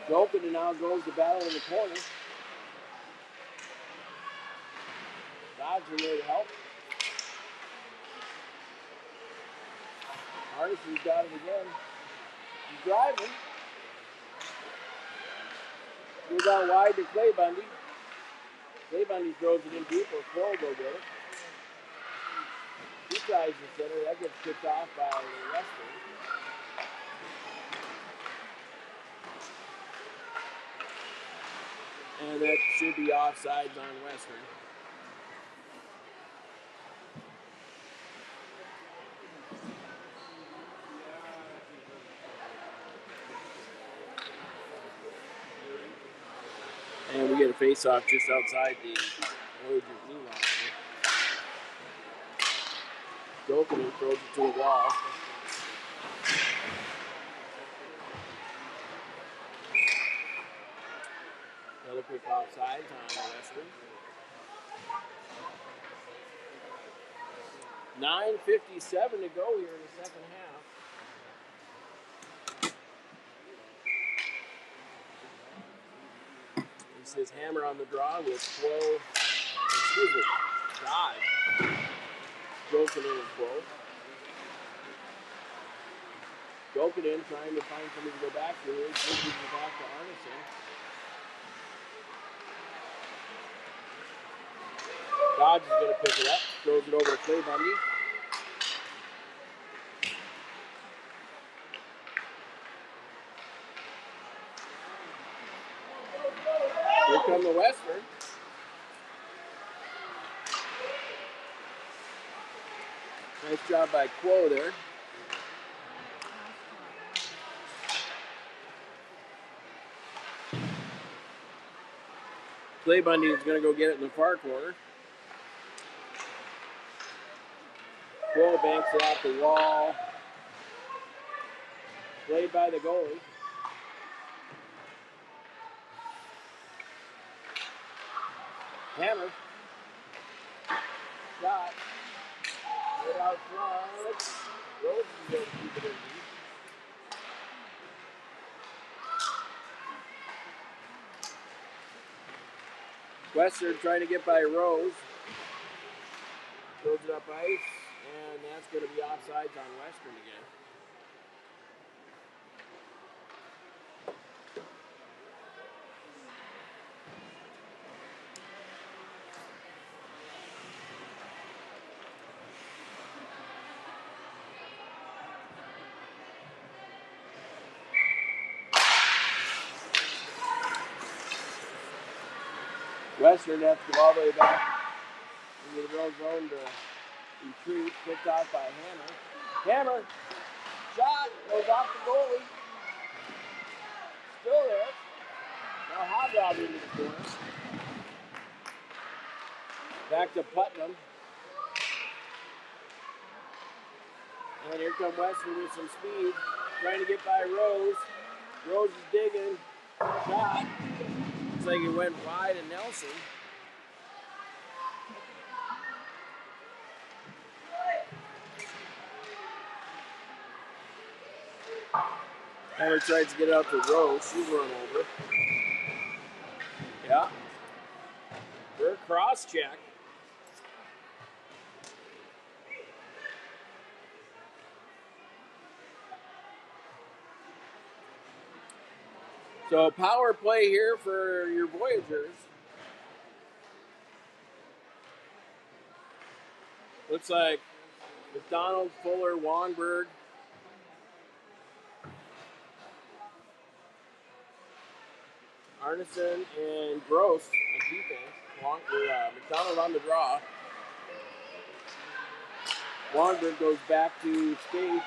Jolkin now goes to battle in the corner. Dodge in there to help. Arneson's got it again. He's driving. Goes out wide to Clay Bundy. Clay Bundy throws it in deep, or Quo will get it. He tries the center. That gets kicked off by the Western. And that should be offsides on Western. And we get a face-off just outside the Voyageurs blue line. Jolkin throws it to the wall. Another quick offsides on Western. 9:57 to go here in the second half. This is Hammer on the draw with Dodge. Jolkin and Quo. Jolkin trying to find somebody to go back to. He's moving back to Arneson. Dodge is going to pick it up. Throws it over to Clay Bundy. Here come the Western. Nice job by Quo there. Clay Bundy is going to go get it in the far corner. Quo banks it off the wall. Played by the goalie. Hammer. shot. Right out front. Rose is able to keep it in deep. Western trying to get by Rose. Throws it up ice, and that's going to be offsides on Western again. Western has to go all the way back into the road zone to retreat. Picked off by Hammer. Hammer! Shot! Goes off the goalie. Still there. Now Hobgoblin into the corner. Back to Putnam. And here come Western with some speed. Trying to get by Rose. Rose is digging. Shot. Looks like it went wide of Nelson. Hammer tries to get out to Rose. She's run over. Yeah. For a cross check. So power play here for your Voyageurs. Looks like McDonald, Fuller, Wongberg. Arneson and Gross on defense. McDonald on the draw. Wongberg goes back to Spade.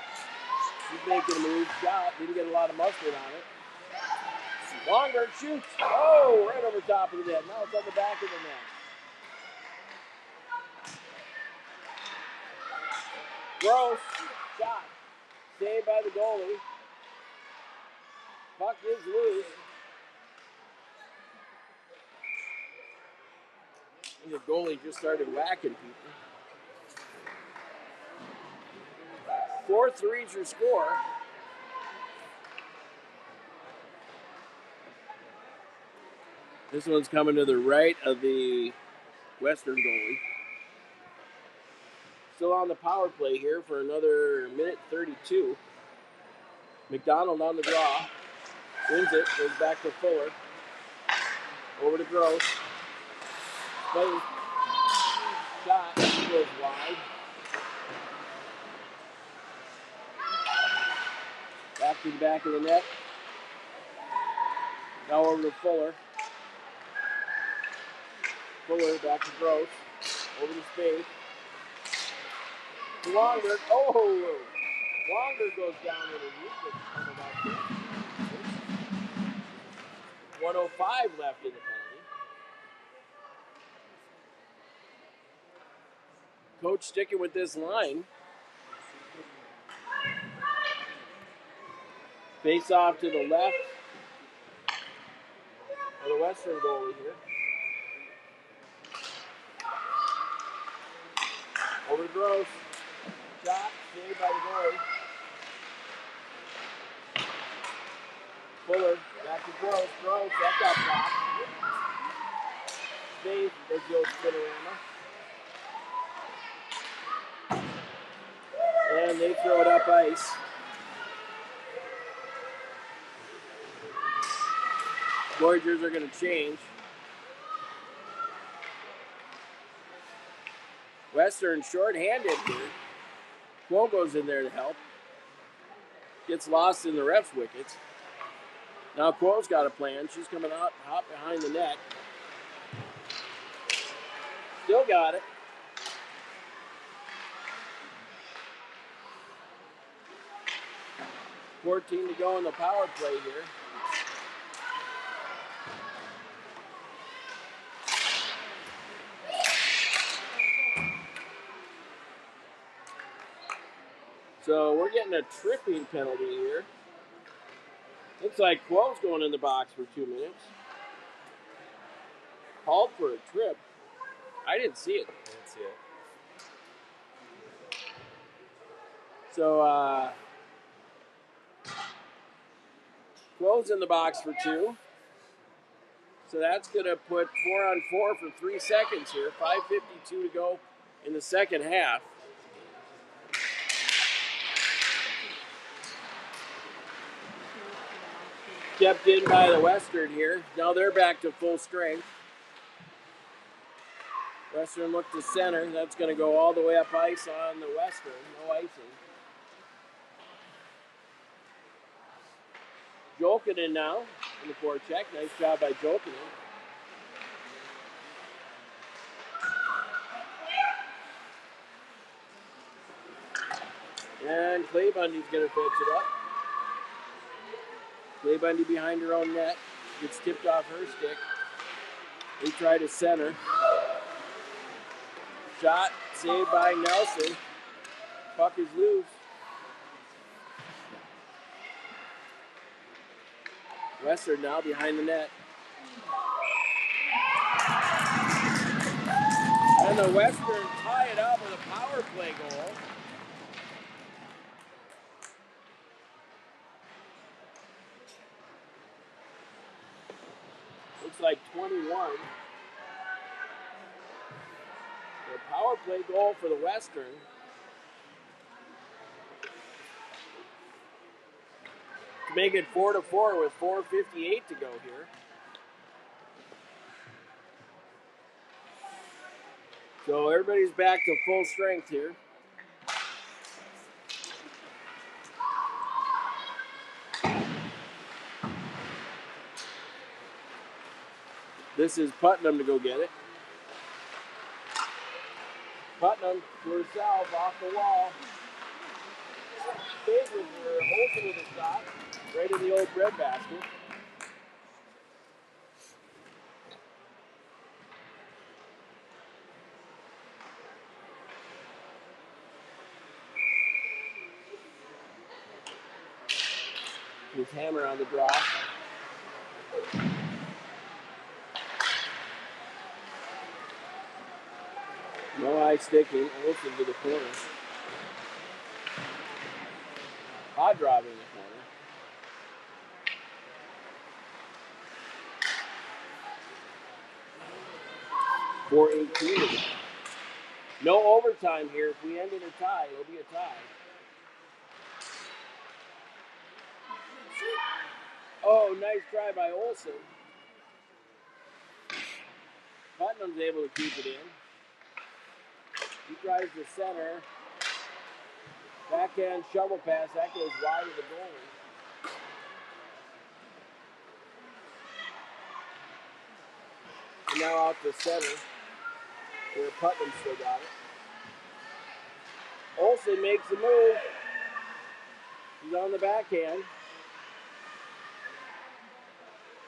He's making a move. Shot. Didn't get a lot of mustard on it. Wongberg shoots. Oh, right over top of the net. Now it's on the back of the net. Gross. Shot. Saved by the goalie. Puck is loose. And the goalie just started whacking people. 4-3's your score. This one's coming to the right of the Western goalie. Still on the power play here for another minute 32. McDonald on the draw. Wins it. Goes back to Fuller. Over to Gross. Play. Shot. He goes wide. Back to the back of the net. Now over to Fuller. Fuller back to Gross. Over to Spade. Longer. Oh! Longer goes down in the roof. 105 left in the penalty. Coach sticking with this line. Face off to the left of the Western goalie here. Over to Gross. Shot, saved by the goalie. Fuller, back to Gross. Gross, that got blocked. Save, there's the old spinorama. And they throw it up ice. Voyageurs are going to change. Western short-handed here. Quo goes in there to help. Gets lost in the ref's wickets. Now Quo's got a plan. She's coming out, hot behind the net. Still got it. .14 to go in the power play here. So we're getting a tripping penalty here. Looks like Quo's going in the box for 2 minutes. Called for a trip. I didn't see it. I didn't see it. So, close in the box for 2. So that's going to put 4-on-4 for 3 seconds here. 5:52 to go in the second half. Kept in by the Western here. Now they're back to full strength. Western look to center. That's going to go all the way up ice on the Western. No icing. Jolkinen now in the forecheck. Nice job by Jolkinen. And Clay Bundy's going to fetch it up. Clay Bundy behind her own net. Gets tipped off her stick. They try to center. Shot saved by Nelson. Puck is loose. Western now behind the net. And the Western tie it up with a power play goal. Looks like 21. The power play goal for the Western. To make it 4-4 with 4:58 to go here. So everybody's back to full strength here. This is Putnam to go get it. Putnam to herself off the wall. Big with her Olsen with a shot. Right in the old bread basket. With Hammer on the draw. No eye sticking. Olsen to the corner. Hot driving in the corner. 4:18. No overtime here. If we end in a tie, it'll be a tie. Oh, nice try by Olsen. Putnam's able to keep it in. He tries to center. Backhand shovel pass. That goes wide of the goalie. And now out to center, where Putnam still got it. Olsen makes the move. He's on the backhand.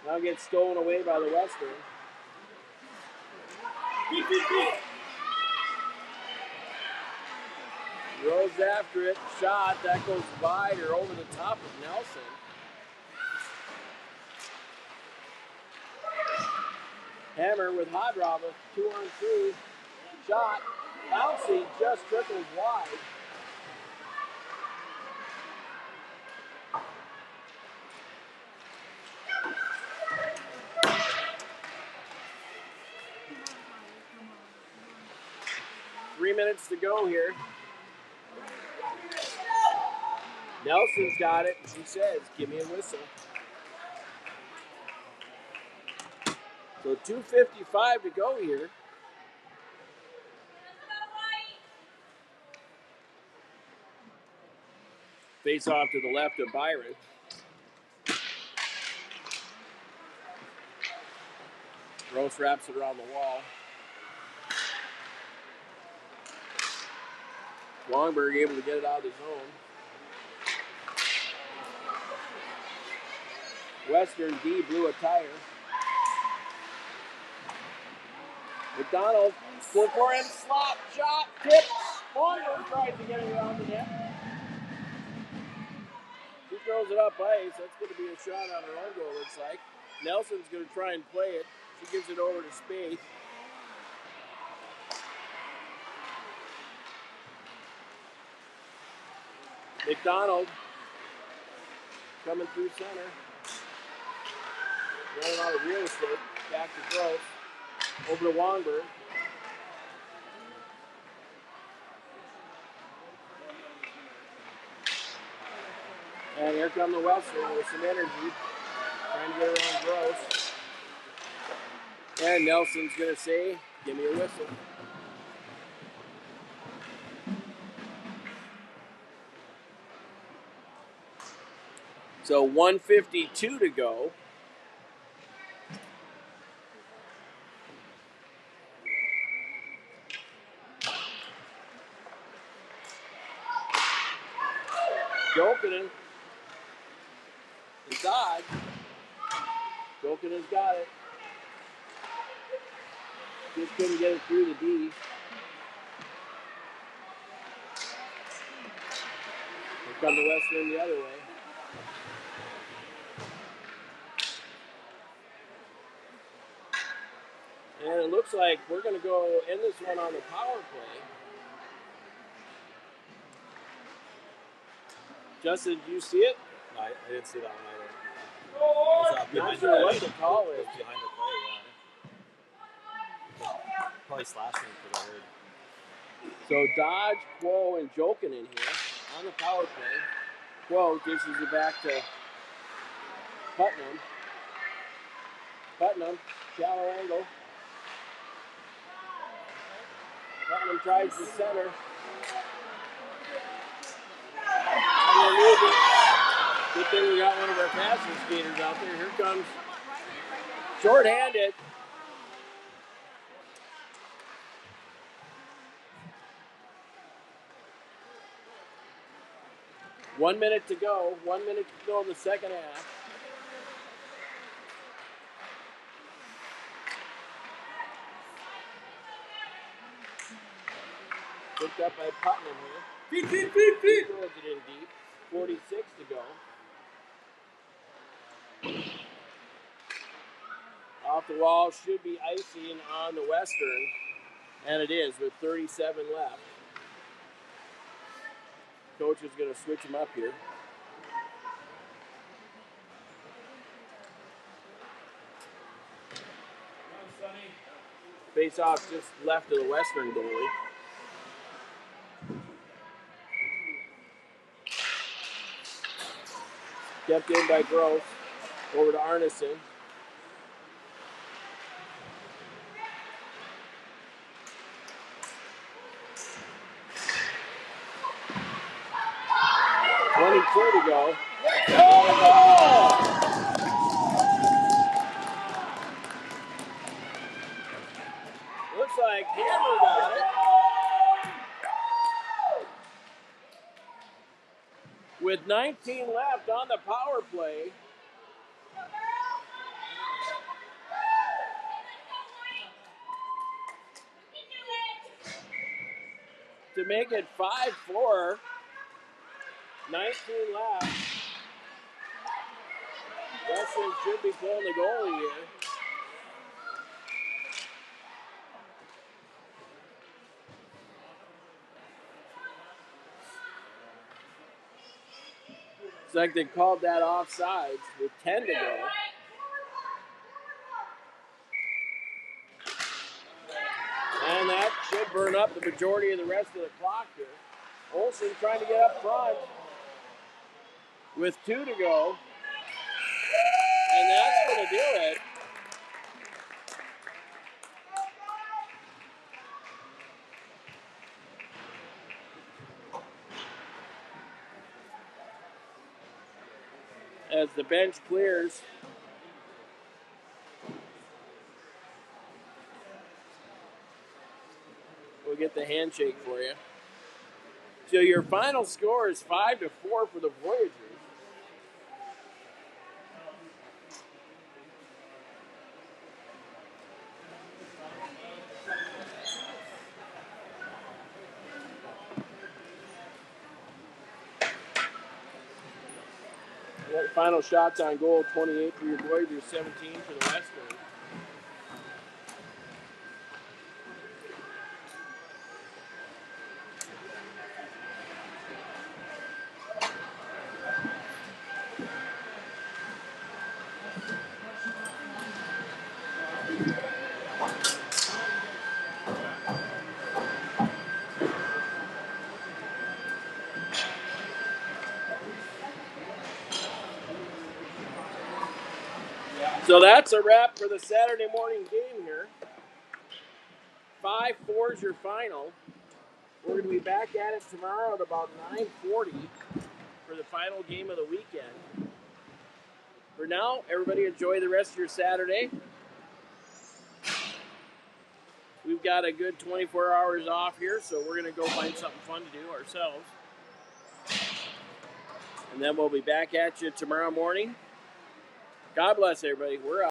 Now gets stolen away by the Western. Rose after it. Shot. That goes wide or over the top of Nelson. Hammer with Hadrava. 2-on-3. Shot. Bouncy just trickles wide. Three minutes to go here. Nelson's got it. She says, give me a whistle. So 2:55 to go here. Face off to the left of Byron. Gross wraps it around the wall. Longberg able to get it out of the zone. Western D blew a tire. McDonald, split for him, slot, shot, tip. Longberg tries to get it around the net. She throws it up ice. That's going to be a shot on her own goal, looks like. Nelson's going to try and play it. She gives it over to Spaeth. McDonald coming through center. Running out of real estate. Back to Gross. Over to Wongberg. And here come the Western with some energy. Trying to get around Gross. And Nelson's going to say, give me a whistle. So 1:52 to go. Jokinen is dodged. Jokinen's got it. Just couldn't get it through the D. Here come the Western the other way. And it looks like we're going to go end this one on the power play. Justin, did you see it? No, I didn't see that one either. Not sure what the call is. It was behind the play, yeah. Probably slashing because I heard. So Dodge, Quo, and Jokinen here on the power play. Quo dishes it back to Putnam. Putnam, shallow angle. Putnam tries the center. Good thing we got one of our passing skaters out there. Here comes short-handed. One minute to go in the second half. Picked up by Putnam here. Feet. Throws it in deep. 46 to go. Off the wall should be icing on the Western, and it is with 37 left. Coach is going to switch him up here. Face off just left of the Western goalie. Kept in by Gross. Over to Arneson. To go. Oh! Looks like Hammer got it. With 19 left on the power play. To make it 5-4. 19 left. Western should be pulling the goalie here. It's like they called that offsides with 10 to go. And that should burn up the majority of the rest of the clock here. Olsen trying to get up front with 2 to go. And that's going to do it. As the bench clears. We'll get the handshake for you. So your final score is 5-4 for the Voyageurs. Final shots on goal, 28 for your Voyageurs, 17 for the Western. So that's a wrap for the Saturday morning game here. 5-4 is your final. We're going to be back at it tomorrow at about 9:40 for the final game of the weekend. For now, everybody enjoy the rest of your Saturday. We've got a good 24 hours off here, so we're going to go find something fun to do ourselves. And then we'll be back at you tomorrow morning. God bless everybody. We're out.